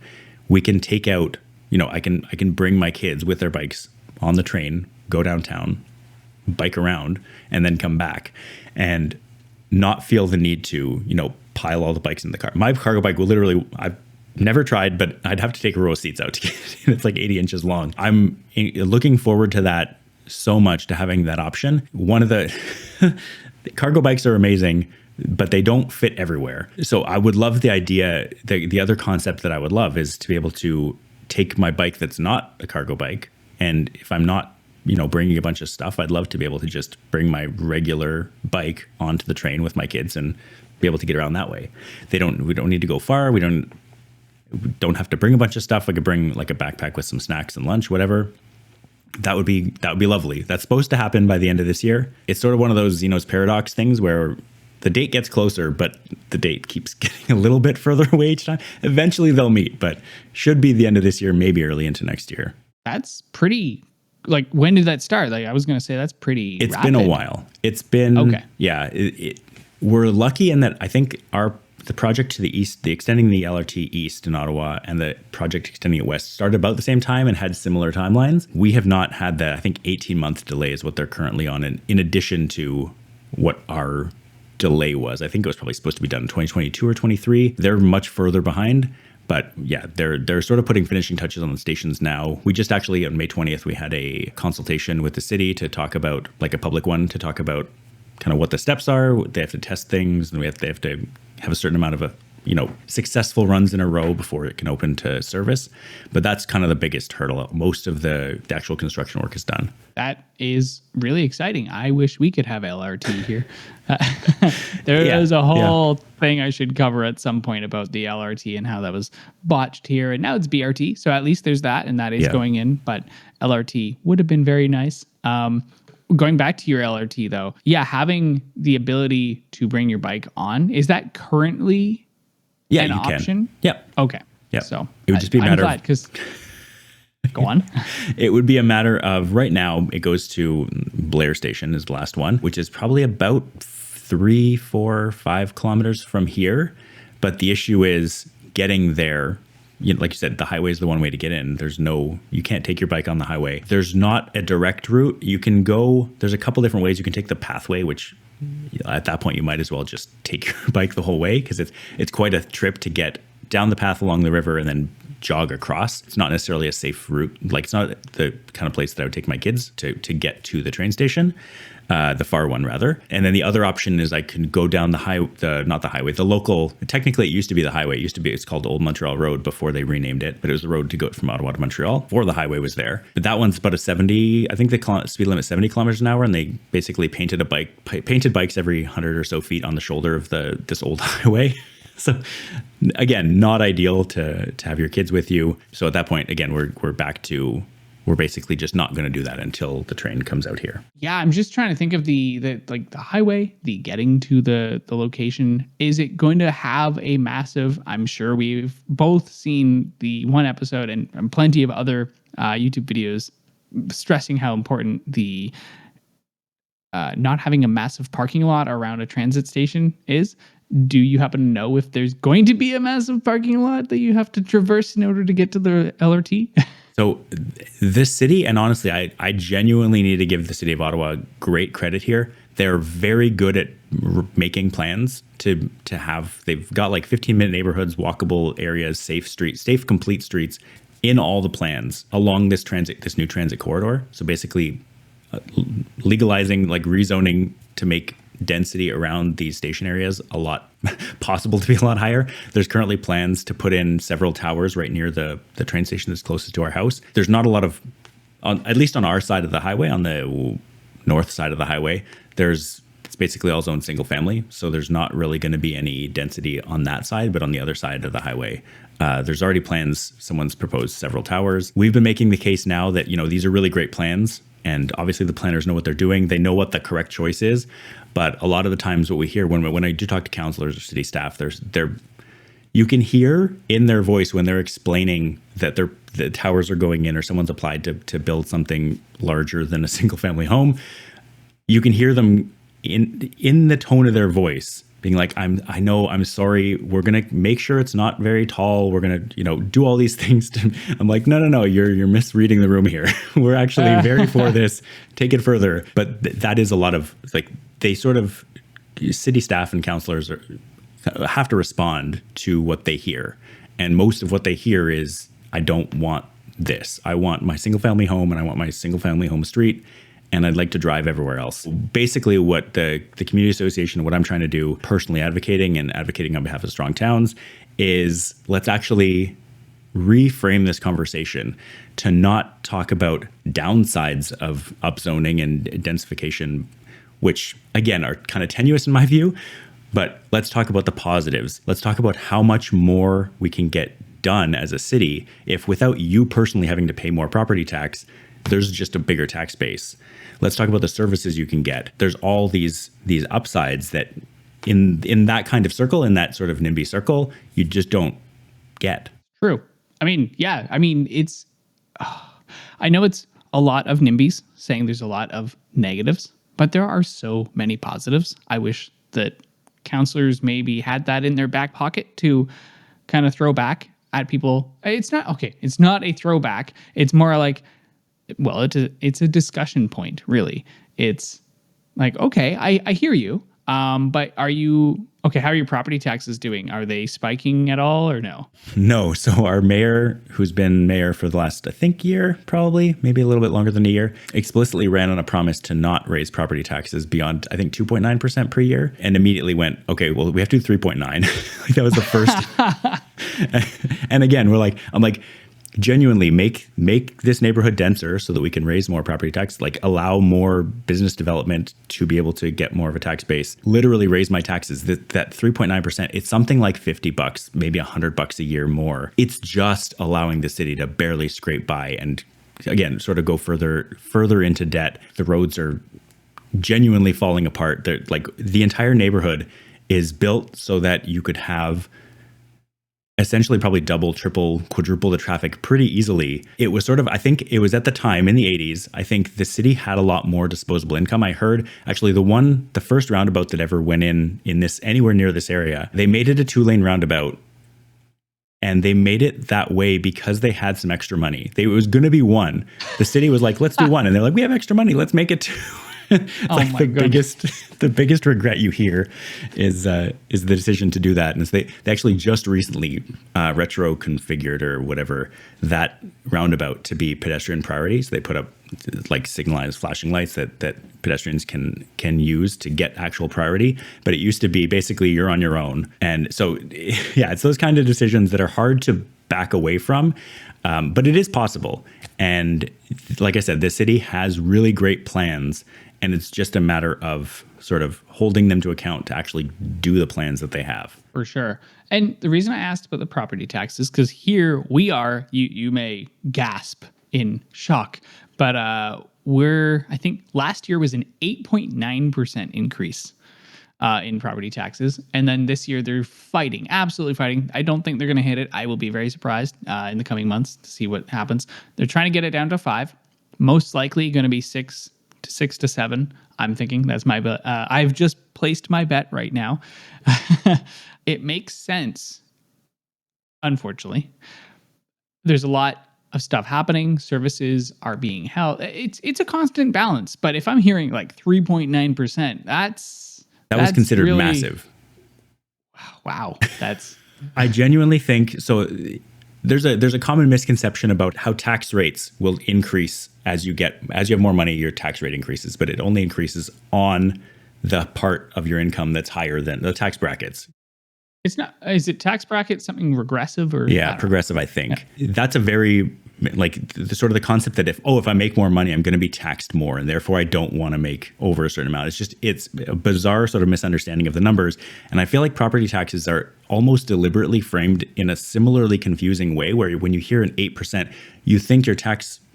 we can take out, I can bring my kids with their bikes on the train, go downtown, bike around, and then come back. And not feel the need to, pile all the bikes in the car. My cargo bike will literally, I've never tried, but I'd have to take a row of seats out to get it. It's like 80 inches long. I'm looking forward to that so much, to having that option. One of the cargo bikes are amazing, but they don't fit everywhere. So I would love the idea, the other concept that I would love is to be able to take my bike that's not a cargo bike. And if I'm not bringing a bunch of stuff, I'd love to be able to just bring my regular bike onto the train with my kids and be able to get around that way. We don't need to go far. We don't have to bring a bunch of stuff. I could bring like a backpack with some snacks and lunch, whatever. That would be lovely. That's supposed to happen by the end of this year. It's sort of one of those, paradox things where the date gets closer, but the date keeps getting a little bit further away each time. Eventually they'll meet, but should be the end of this year, maybe early into next year. That's pretty. Like, when did that start? Like, I was going to say that's pretty It's rapid. been a while. It's been, okay. Yeah. We're lucky in that I think the project to the east, the extending the LRT east in Ottawa and the project extending it west started about the same time and had similar timelines. We have not had that. I think 18-month delay is what they're currently on, in addition to what our delay was. I think it was probably supposed to be done in 2022 or 23. They're much further behind. But yeah, they're sort of putting finishing touches on the stations now. We just actually, on May 20th, we had a consultation with the city to talk about, like a public one, to talk about kind of what the steps are. They have to test things, and they have to have a certain amount of successful runs in a row before it can open to service. But that's kind of the biggest hurdle. Most of the actual construction work is done. That is really exciting. I wish we could have LRT here. There's a whole thing I should cover at some point about the LRT and how that was botched here. And now it's BRT. So at least there's that, and that is going in. But LRT would have been very nice. Going back to your LRT, though, having the ability to bring your bike on, is that currently an option? Yep. Okay. Yep. So it would just be a matter of... because go on. It would be a matter of, right now, it goes to Blair Station is the last one, which is probably about 3, 4, 5 kilometers from here. But the issue is getting there. Like you said, the highway is the one way to get in. You can't take your bike on the highway. There's not a direct route. You can go, there's a couple different ways. You can take the pathway, which at that point you might as well just take your bike the whole way, because it's quite a trip to get down the path along the river and then jog across. It's not necessarily a safe route. Like, it's not the kind of place that I would take my kids to get to the train station. the far one rather. And then the other option is I can go down the local, technically it used to be the highway. It's called Old Montreal Road before they renamed it, but it was the road to go from Ottawa to Montreal before the highway was there. But that one's about I think the speed limit 70 kilometers an hour, and they basically painted bikes every 100 or so feet on the shoulder of this old highway. So again, not ideal to have your kids with you. So at that point, again, we're basically just not going to do that until the train comes out here. Yeah, I'm just trying to think of the highway, the getting to the location. Is it going to have a massive, I'm sure we've both seen the one episode and plenty of other YouTube videos stressing how important the not having a massive parking lot around a transit station is. Do you happen to know if there's going to be a massive parking lot that you have to traverse in order to get to the LRT? So this city, and honestly, I genuinely need to give the city of Ottawa great credit here. They're very good at making plans to have, they've got like 15-minute neighborhoods, walkable areas, safe, complete streets in all the plans along this new transit corridor. So basically legalizing, like rezoning to make density around these station areas possible to be a lot higher. There's currently plans to put in several towers right near the train station that's closest to our house. There's not a lot of, at least on our side of the highway, on the north side of the highway, it's basically all zoned single family. So there's not really going to be any density on that side, but on the other side of the highway, there's already plans. Someone's proposed several towers. We've been making the case now that, these are really great plans. And obviously the planners know what they're doing. They know what the correct choice is. But a lot of the times what we hear when I do talk to councillors or city staff, you can hear in their voice when they're explaining that the towers are going in or someone's applied to build something larger than a single family home. You can hear them in the tone of their voice being like, I'm sorry, we're going to make sure it's not very tall. We're going to, do all these things. I'm like, no, you're misreading the room here. We're actually very for this. Take it further. But that is a lot of, like, they sort of, city staff and councillors have to respond to what they hear. And most of what they hear is, I don't want this. I want my single family home and I want my single family home street. And I'd like to drive everywhere else. Basically, what the community association, what I'm trying to do, personally advocating on behalf of strong towns, is let's actually reframe this conversation to not talk about downsides of upzoning and densification, which again are kind of tenuous in my view, but let's talk about the positives. Let's talk about how much more we can get done as a city if, without you personally having to pay more property tax, there's just a bigger tax base. Let's talk about the services you can get. There's all these upsides that in that kind of circle, in that sort of NIMBY circle, you just don't get. True. I mean, yeah. I mean, I know it's a lot of NIMBYs saying there's a lot of negatives, but there are so many positives. I wish that councillors maybe had that in their back pocket to kind of throw back at people. It's not a throwback. It's more like, well, it's a discussion point, really. It's like, okay, I hear you, but how are your property taxes doing? Are they spiking at all or no? No. So our mayor, who's been mayor for the last, I think, year, probably, maybe a little bit longer than a year, explicitly ran on a promise to not raise property taxes beyond, I think, 2.9% per year, and immediately went, okay, well, we have to do 3.9. Like, that was the first. And again, I'm like, genuinely make this neighborhood denser so that we can raise more property tax, like allow more business development to be able to get more of a tax base, literally raise my taxes. That 3.9%, it's something like $50, maybe $100 a year more. It's just allowing the city to barely scrape by and, again, sort of go further into debt. The roads are genuinely falling apart. They're, like, the entire neighborhood is built so that you could have essentially probably double, triple, quadruple the traffic pretty easily. It was sort of, I think it was at the time in the 80s, I think the city had a lot more disposable income. I heard actually the first roundabout that ever went in this anywhere near this area, they made it a 2-lane roundabout. And they made it that way because they had some extra money. It was going to be one. The city was like, let's do one. And they're like, we have extra money. Let's make it 2. The biggest regret you hear is the decision to do that. And they actually just recently retro configured or whatever that roundabout to be pedestrian priority. So they put up like signalized flashing lights that pedestrians can use to get actual priority. But it used to be basically you're on your own. And so, yeah, it's those kind of decisions that are hard to back away from. But it is possible. And like I said, the city has really great plans, and it's just a matter of sort of holding them to account to actually do the plans that they have. For sure. And the reason I asked about the property tax is because here we are, you may gasp in shock, but I think last year was an 8.9% increase in property taxes. And then this year they're absolutely fighting. I don't think they're going to hit it. I will be very surprised in the coming months to see what happens. They're trying to get it down to 5, most likely going to be 6 to 7. I'm thinking that's my bet. I've just placed my bet right now. It makes sense. Unfortunately, there's a lot of stuff happening. Services are being held. It's a constant balance. But if I'm hearing like 3.9%, that was considered really massive. Wow, that's. I genuinely think so. There's a common misconception about how tax rates will increase as you have more money, your tax rate increases, but it only increases on the part of your income that's higher than the tax brackets. It's not. Is it tax bracket something regressive or? Yeah, progressive. I think that's a very like the sort of the concept that if I make more money, I'm going to be taxed more, and therefore I don't want to make over a certain amount. It's a bizarre sort of misunderstanding of the numbers, and I feel like property taxes are almost deliberately framed in a similarly confusing way, where when you hear an 8%, you think your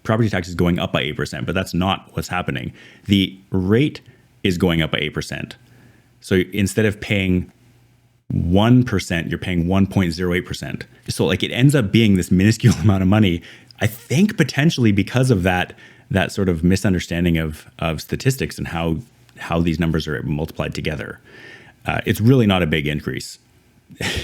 property tax is going up by 8%, but that's not what's happening. The rate is going up by 8%. So instead of paying 1%, you're paying 1.08%. So like it ends up being this minuscule amount of money. I think potentially because of that sort of misunderstanding of statistics and how these numbers are multiplied together. It's really not a big increase.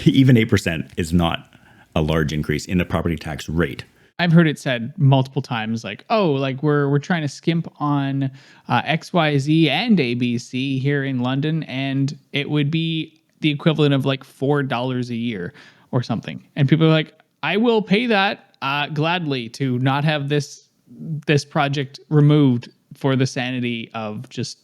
Even 8% is not a large increase in the property tax rate. I've heard it said multiple times, like, oh, like we're trying to skimp on XYZ and ABC here in London, and it would be the equivalent of like $4 a year or something. And people are like, I will pay that gladly to not have this project removed for the sanity of just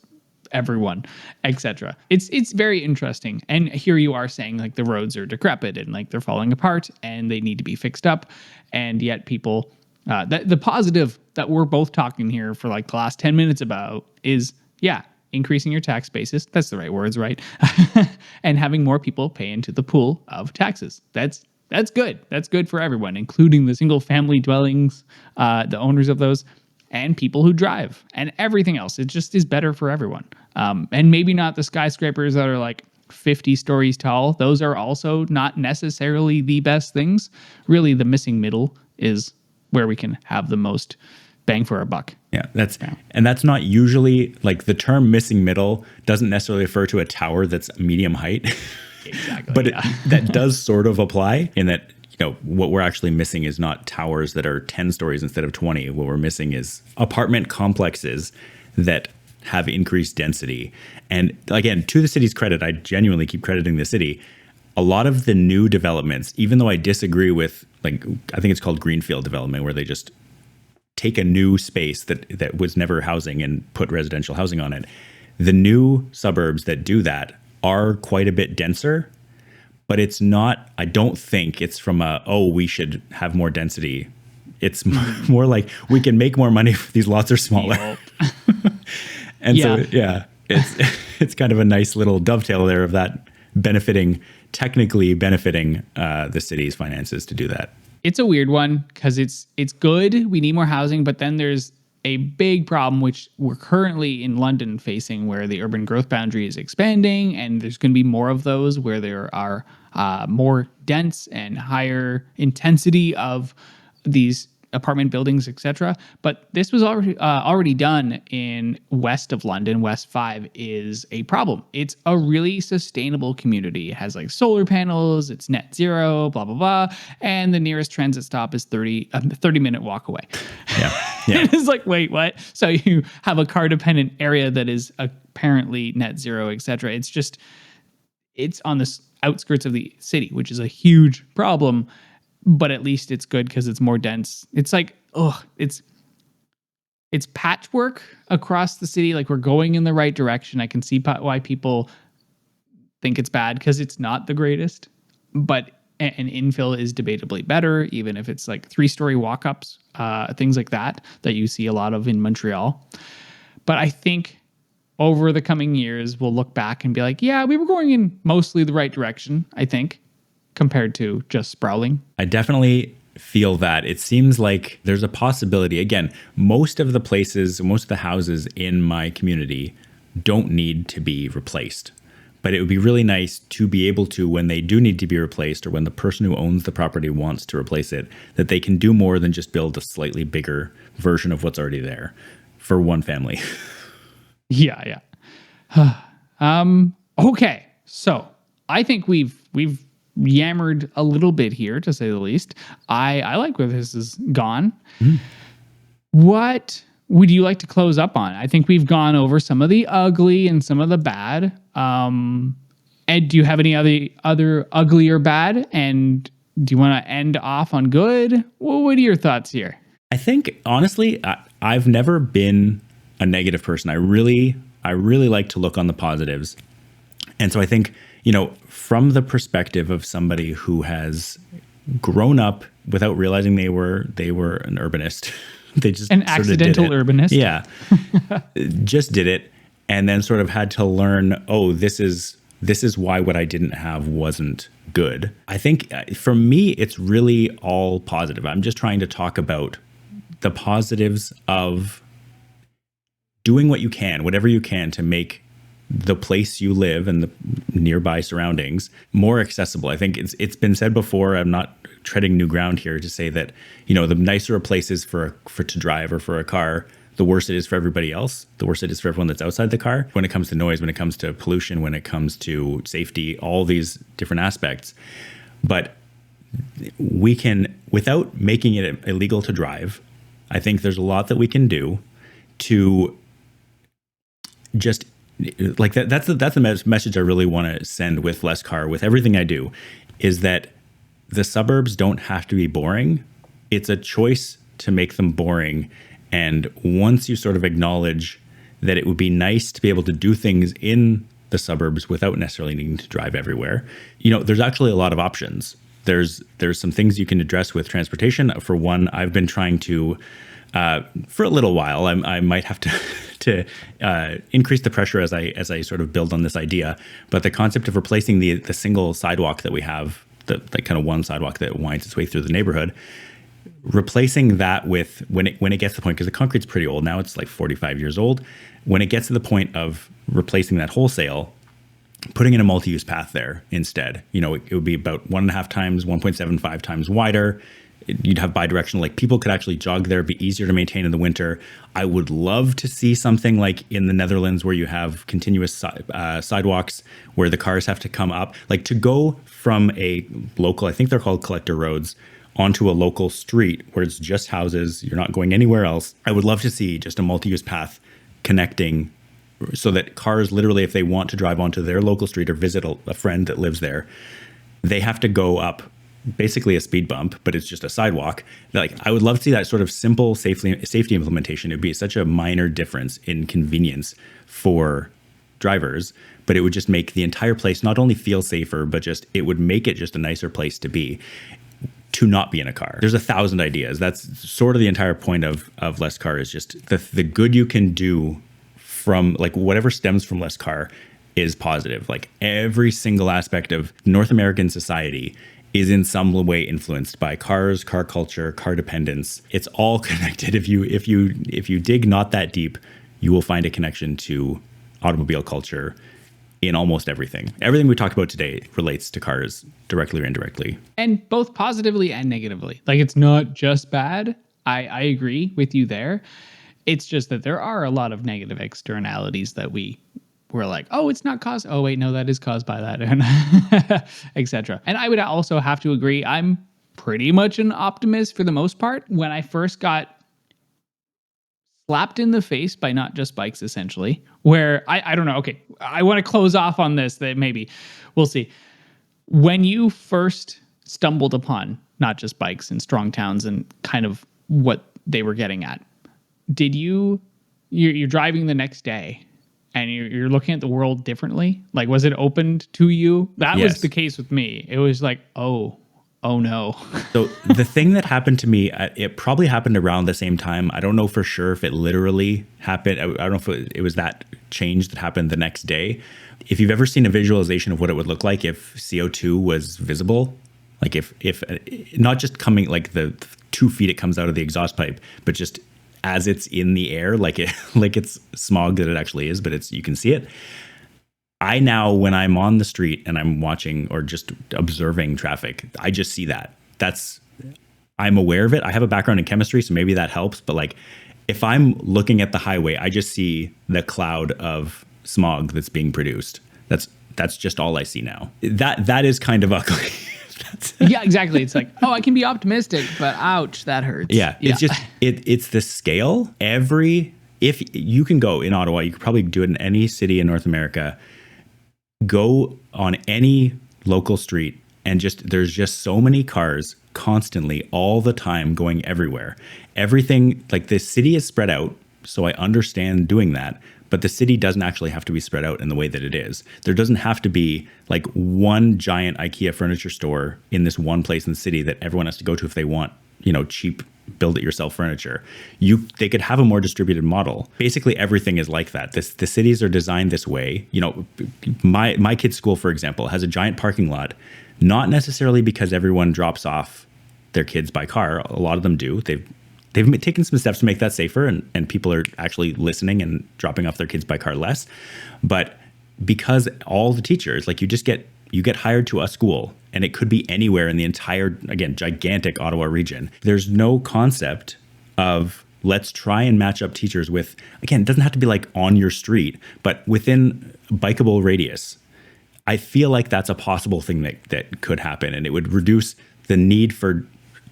everyone, etc. It's very interesting. And here you are saying like the roads are decrepit and like they're falling apart and they need to be fixed up. And yet people, the positive that we're both talking here for like the last 10 minutes about is, increasing your tax basis. That's the right words, right? And having more people pay into the pool of taxes. That's good. That's good for everyone, including the single family dwellings, the owners of those, and people who drive and everything else. It just is better for everyone. And maybe not the skyscrapers that are like 50 stories tall. Those are also not necessarily the best things. Really, the missing middle is where we can have the most bang for our buck. Yeah, that's not usually like the term missing middle doesn't necessarily refer to a tower that's medium height. Exactly. But that does sort of apply in that, what we're actually missing is not towers that are 10 stories instead of 20. What we're missing is apartment complexes that have increased density. And again, to the city's credit, I genuinely keep crediting the city. A lot of the new developments, even though I disagree with, like, I think it's called greenfield development, where they just take a new space that was never housing and put residential housing on it. The new suburbs that do that are quite a bit denser, but it's not, I don't think it's from we should have more density. It's more like we can make more money if these lots are smaller. And it's kind of a nice little dovetail there of that technically benefiting the city's finances to do that. It's a weird one because it's good. We need more housing, but then there's a big problem, which we're currently in London facing, where the urban growth boundary is expanding, and there's going to be more of those where there are more dense and higher intensity of these apartment buildings, etc. But this was already done in west of London. West 5 is a problem. It's a really sustainable community. It has like solar panels, it's net zero, blah, blah, blah. And the nearest transit stop is 30-minute walk away. Yeah. It's like, wait, what? So you have a car dependent area that is apparently net zero, etc. It's on the outskirts of the city, which is a huge problem. But at least it's good because it's more dense. It's like, it's it's patchwork across the city. Like we're going in the right direction. I can see why people think it's bad because it's not the greatest, but an infill is debatably better, even if it's like 3-story walk-ups, things like that you see a lot of in Montreal. But I think over the coming years, we'll look back and be like, yeah, we were going in mostly the right direction, I think, compared to just sprawling. I definitely feel that. It seems like there's a possibility. Again, most of the houses in my community don't need to be replaced. But it would be really nice to be able to, when they do need to be replaced or when the person who owns the property wants to replace it, that they can do more than just build a slightly bigger version of what's already there for one family. Yeah. Okay. So I think we've yammered a little bit here, to say the least. I like where this has gone. What would you like to close up on? I think we've gone over some of the ugly and some of the bad. Ed, do you have any other ugly or bad? And do you want to end off on good? What are your thoughts here? I think, honestly, I've never been a negative person. I really like to look on the positives. And so I think, from the perspective of somebody who has grown up without realizing they were an urbanist, they just an accidental urbanist. Yeah. Just did it. And then sort of had to learn, this is why what I didn't have wasn't good. I think for me, it's really all positive. I'm just trying to talk about the positives of doing what you can, whatever you can, to make the place you live and the nearby surroundings more accessible. I think it's been said before, I'm not treading new ground here to say that, the nicer a place is for to drive or for a car, the worse it is for everybody else, the worse it is for everyone that's outside the car. When it comes to noise, when it comes to pollution, when it comes to safety, all these different aspects. But we can, without making it illegal to drive, I think there's a lot that we can do to just like that. That's the message I really want to send with Less Car, with everything I do, is that the suburbs don't have to be boring. It's a choice to make them boring. And once you sort of acknowledge that it would be nice to be able to do things in the suburbs without necessarily needing to drive everywhere, there's actually a lot of options. There's some things you can address with transportation. For one, I've been trying to, for a little while, I might have to increase the pressure as I sort of build on this idea. But the concept of replacing the single sidewalk that we have, the kind of one sidewalk that winds its way through the neighborhood, replacing that with when it gets to the point, because the concrete's pretty old now, it's like 45 years old. When it gets to the point of replacing that wholesale, putting in a multi-use path there instead, it would be about 1.5 times, 1.75 times wider. You'd have bidirectional, like people could actually jog there, be easier to maintain in the winter. I would love to see something like in the Netherlands where you have continuous sidewalks where the cars have to come up, like to go from a local, I think they're called collector roads, onto a local street where it's just houses, you're not going anywhere else. I would love to see just a multi-use path connecting so that cars literally, if they want to drive onto their local street or visit a friend that lives there, they have to go up basically a speed bump, but it's just a sidewalk. Like, I would love to see that sort of simple safety implementation. It'd be such a minor difference in convenience for drivers, but it would just make the entire place not only feel safer, but just it would make it just a nicer place to be, to not be in a car. There's 1,000 ideas. That's sort of the entire point of Less Car, is just the good you can do from, like, whatever stems from Less Car is positive. Like, every single aspect of North American society is in some way influenced by cars, car culture, car dependence. It's all connected. If you dig not that deep, you will find a connection to automobile culture in almost everything. Everything we talked about today relates to cars directly or indirectly. And both positively and negatively. Like, it's not just bad. I agree with you there. It's just that there are a lot of negative externalities that we're like, oh, it's not caused. Oh, wait, no, that is caused by that, and etc. And I would also have to agree, I'm pretty much an optimist for the most part. When I first got slapped in the face by not just bikes, essentially, where I don't know. Okay, I want to close off on this, that maybe we'll see. When you first stumbled upon not just bikes and strong towns and kind of what they were getting at, did you're driving the next day and you're looking at the world differently? Like, was it opened to you? That was Yes. the case with me. It was like, oh no. So the thing that happened to me, it probably happened around the same time. I don't know for sure if it literally happened. I don't know if it was that change that happened the next day. If you've ever seen a visualization of what it would look like if CO2 was visible, like if not just coming like the 2 feet it comes out of the exhaust pipe, but just as it's in the air, like it's smog that it actually is, but you can see it. I now, when I'm on the street and I'm watching or just observing traffic, I just see that. I'm aware of it. I have a background in chemistry, so maybe that helps. But like, if I'm looking at the highway, I just see the cloud of smog that's being produced. That's just all I see now. That is kind of ugly. Yeah, exactly. It's like, oh, I can be optimistic, but ouch, that hurts. Yeah, it's just it's the scale. If you can go in Ottawa, you could probably do it in any city in North America. Go on any local street and there's just so many cars constantly all the time going everywhere. Everything, like the city is spread out, so I understand doing that, but the city doesn't actually have to be spread out in the way that it is. There doesn't have to be like one giant IKEA furniture store in this one place in the city that everyone has to go to if they want, cheap build it yourself furniture. They could have a more distributed model. Basically everything is like that. The cities are designed this way. My kid's school, for example, has a giant parking lot, not necessarily because everyone drops off their kids by car. A lot of them do. They've taken some steps to make that safer, and people are actually listening and dropping off their kids by car less. But because all the teachers, like you get hired to a school, and it could be anywhere in the entire, again, gigantic Ottawa region. There's no concept of let's try and match up teachers with, again, it doesn't have to be like on your street, but within bikeable radius. I feel like that's a possible thing that could happen, and it would reduce the need for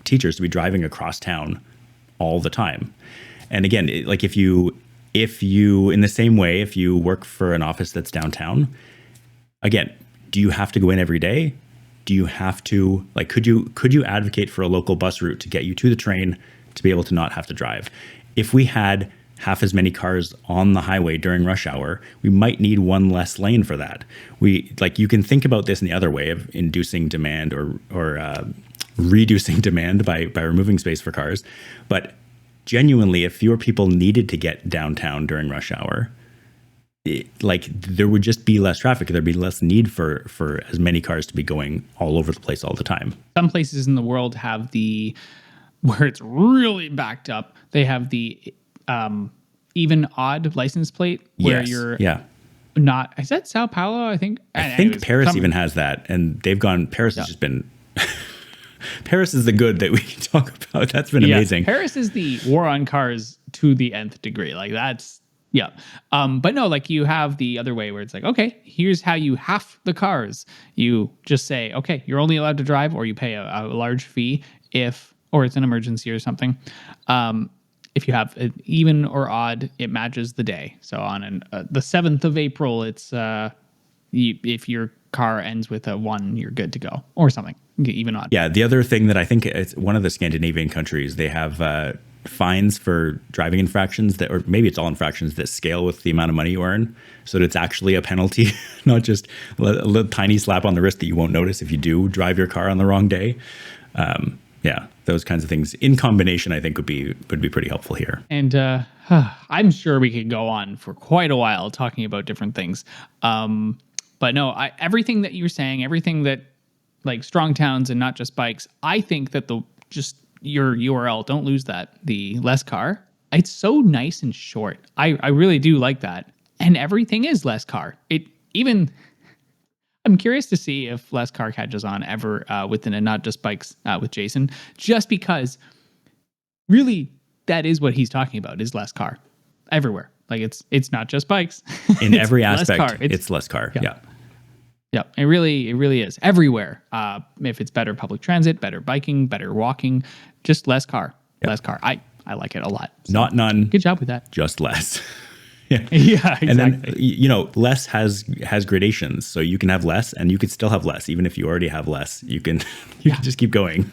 teachers to be driving across town all the time. And again, like if you in the same way, if you work for an office that's downtown, again, do you have to go in every day? Do you have to, like, could you advocate for a local bus route to get you to the train to be able to not have to drive? If we had half as many cars on the highway during rush hour, we might need one less lane for that. You can think about this in the other way of inducing demand or reducing demand by removing space for cars. But genuinely, if fewer people needed to get downtown during rush hour, there would just be less traffic. There'd be less need for as many cars to be going all over the place all the time. Some places in the world have where it's really backed up, they have the even odd license plate where you're not. Is that Sao Paulo? I think. I think Paris even has that, and they've gone. Paris has just been. Paris is the good that we can talk about. That's been amazing. Paris is the war on cars to the nth degree. Like that's. Yeah. But no, like you have the other way where it's like, okay, here's how you half the cars. You just say, okay, you're only allowed to drive, or you pay a large fee or it's an emergency or something. If you have an even or odd, it matches the day. So on the 7th of April, it's if your car ends with a 1, you're good to go or something. Even odd. Yeah. The other thing that I think it's one of the Scandinavian countries, they have fines for driving infractions or maybe it's all infractions that scale with the amount of money you earn, so that it's actually a penalty, not just a little tiny slap on the wrist that you won't notice if you do drive your car on the wrong day. Those kinds of things in combination, I think would be pretty helpful here. And I'm sure we could go on for quite a while talking about different things. But no, everything that you're saying, everything that like strong towns and not just bikes, I think that your URL, don't lose that, the less car. It's so nice and short. I really do like that. And everything is less car. I'm curious to see if less car catches on ever within a not just bikes with Jason, just because really that is what he's talking about, is less car everywhere. Like it's not just bikes. In every aspect, it's less car. Yeah. Yeah, it really is everywhere. If it's better public transit, better biking, better walking, just less car, less car. I like it a lot. So not none. Good job with that. Just less. Yeah, exactly. And then less has gradations, so you can have less, and you could still have less, even if you already have less. You can just keep going.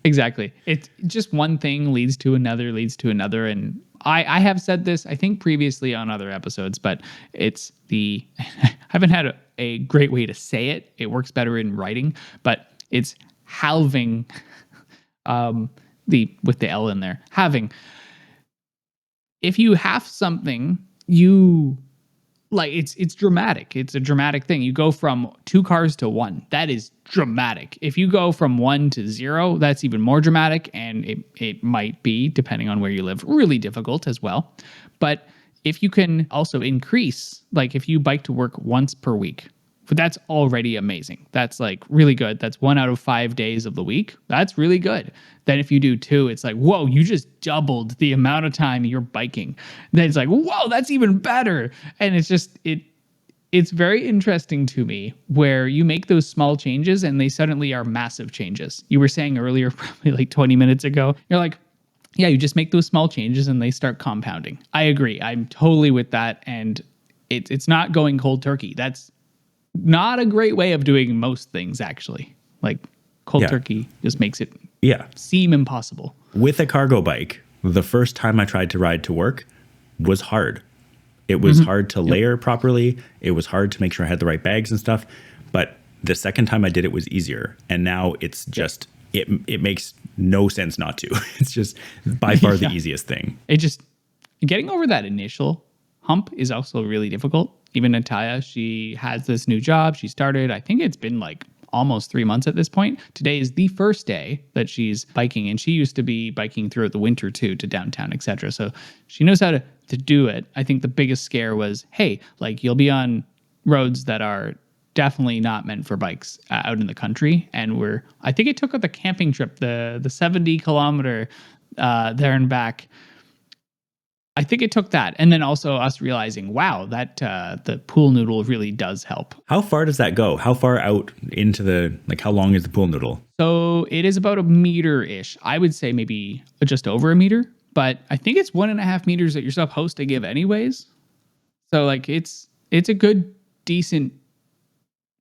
Exactly. It's just one thing leads to another, leads to another. And I have said this, I think previously on other episodes, but it's I haven't had a great way to say it. It works better in writing, but it's halving, with the L in there. Halving. If you half something, you like it's dramatic. It's a dramatic thing. You go from 2 cars to 1. That is dramatic. If you go from 1 to 0, that's even more dramatic. And it might be, depending on where you live, really difficult as well. But if you can also increase, like if you bike to work once per week, but that's already amazing. That's like really good. That's 1 out of 5 days of the week. That's really good. Then if you do 2, it's like, whoa, you just doubled the amount of time you're biking. Then it's like, whoa, that's even better. And it's just, it's very interesting to me where you make those small changes and they suddenly are massive changes. You were saying earlier, probably like 20 minutes ago, you're like, yeah, you just make those small changes and they start compounding. I agree. I'm totally with that. And it's not going cold turkey. That's not a great way of doing most things, actually. Like cold turkey just makes it seem impossible. With a cargo bike, the first time I tried to ride to work was hard. It was hard to layer properly. It was hard to make sure I had the right bags and stuff. But the second time I did it was easier. And now it's just, it makes no sense not to. It's just by far the easiest thing. Getting over that initial hump is also really difficult. Even Natalia, she has this new job. She started, I think it's been like almost 3 months at this point. Today is the first day that she's biking, and she used to be biking throughout the winter too, to downtown, etc. So she knows how to do it. I think the biggest scare was, hey, like you'll be on roads that are definitely not meant for bikes out in the country. And I think it took the camping trip, the 70 kilometer there and back. I think it took that. And then also us realizing, wow, that the pool noodle really does help. How far does that go? How far out into how long is the pool noodle? So it is about 1 meter-ish. I would say maybe just over 1 meter, but I think it's 1.5 meters that you're supposed to give anyways. So like it's a good, decent,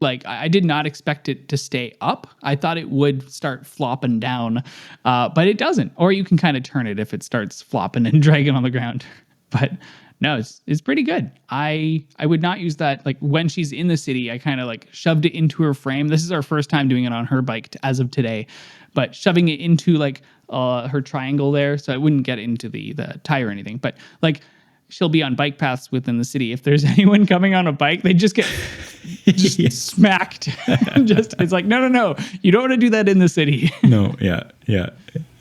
like I did not expect it to stay up. I thought it would start flopping down, but it doesn't. Or you can kind of turn it if it starts flopping and dragging on the ground. But no, it's pretty good. I would not use that. Like when she's in the city, I kind of like shoved it into her frame. This is our first time doing it on her bike as of today, but shoving it into like her triangle there, so it wouldn't get into the tire or anything. But like she'll be on bike paths within the city. If there's anyone coming on a bike, they just get smacked. It's like, no. You don't want to do that in the city. No, yeah.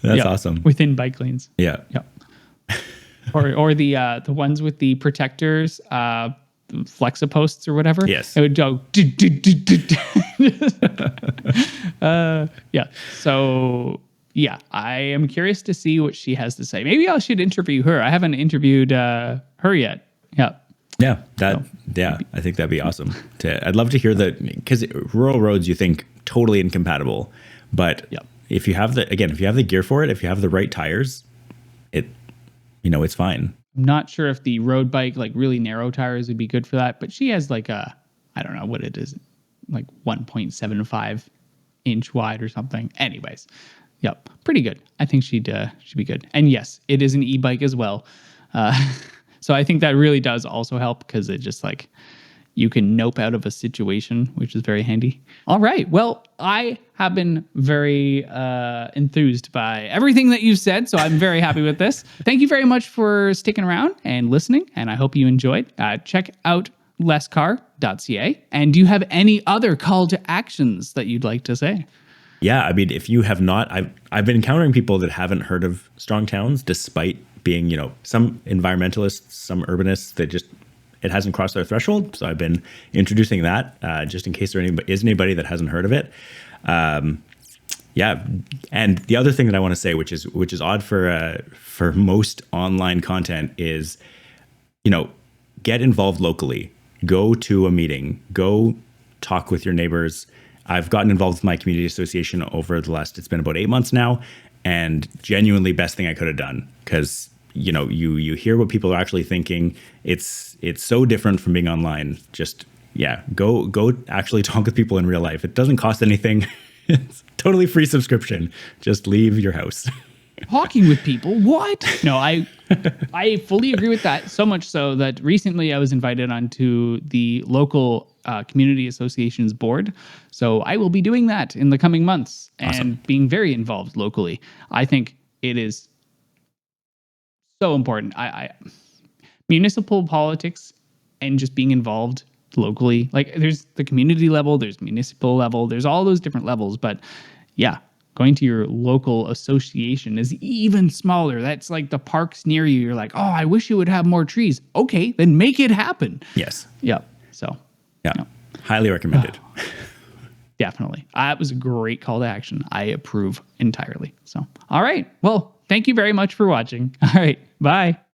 That's awesome. Within bike lanes. Yeah. Or the ones with the protectors, flexiposts or whatever. Yes. It would go. So yeah, I am curious to see what she has to say. Maybe I should interview her. I haven't interviewed her yet. Yeah. Yeah, I think that'd be awesome. I'd love to hear because rural roads you think totally incompatible, but if you have the gear for it, if you have the right tires, it's fine. I'm not sure if the road bike, like really narrow tires, would be good for that, but she has like I don't know what it is, like 1.75 inch wide or something. Anyways, pretty good. I think she'd be good. And yes, it is an e-bike as well. So I think that really does also help because it just like you can nope out of a situation, which is very handy. All right. Well, I have been very enthused by everything that you've said, so I'm very happy with this. Thank you very much for sticking around and listening, and I hope you enjoyed. Check out lesscar.ca. And do you have any other call to actions that you'd like to say? Yeah, I mean, if you have not, I've been encountering people that haven't heard of strong towns, despite being, some environmentalists, some urbanists that just, it hasn't crossed their threshold. So I've been introducing that just in case there is anybody that hasn't heard of it. Yeah, and the other thing that I want to say, which is odd for most online content, is, get involved locally. Go to a meeting. Go talk with your neighbors. I've gotten involved with my community association over it's been about 8 months now, and genuinely best thing I could have done, because you hear what people are actually thinking. It's so different from being online. Just go actually talk with people in real life. It doesn't cost anything. It's totally free subscription. Just leave your house. Talking with people, what? No, I fully agree with that. So much so that recently I was invited onto the local community association's board. So I will be doing that in the coming months and being very involved locally. I think it is so important. Municipal politics and just being involved locally, like there's the community level, there's municipal level, there's all those different levels. But yeah, going to your local association is even smaller. That's like the parks near you. You're like, oh, I wish it would have more trees. Okay, then make it happen. Yes. Yeah. So, yeah. Highly recommended. Definitely. That was a great call to action. I approve entirely. So, all right. Well, thank you very much for watching. All right. Bye.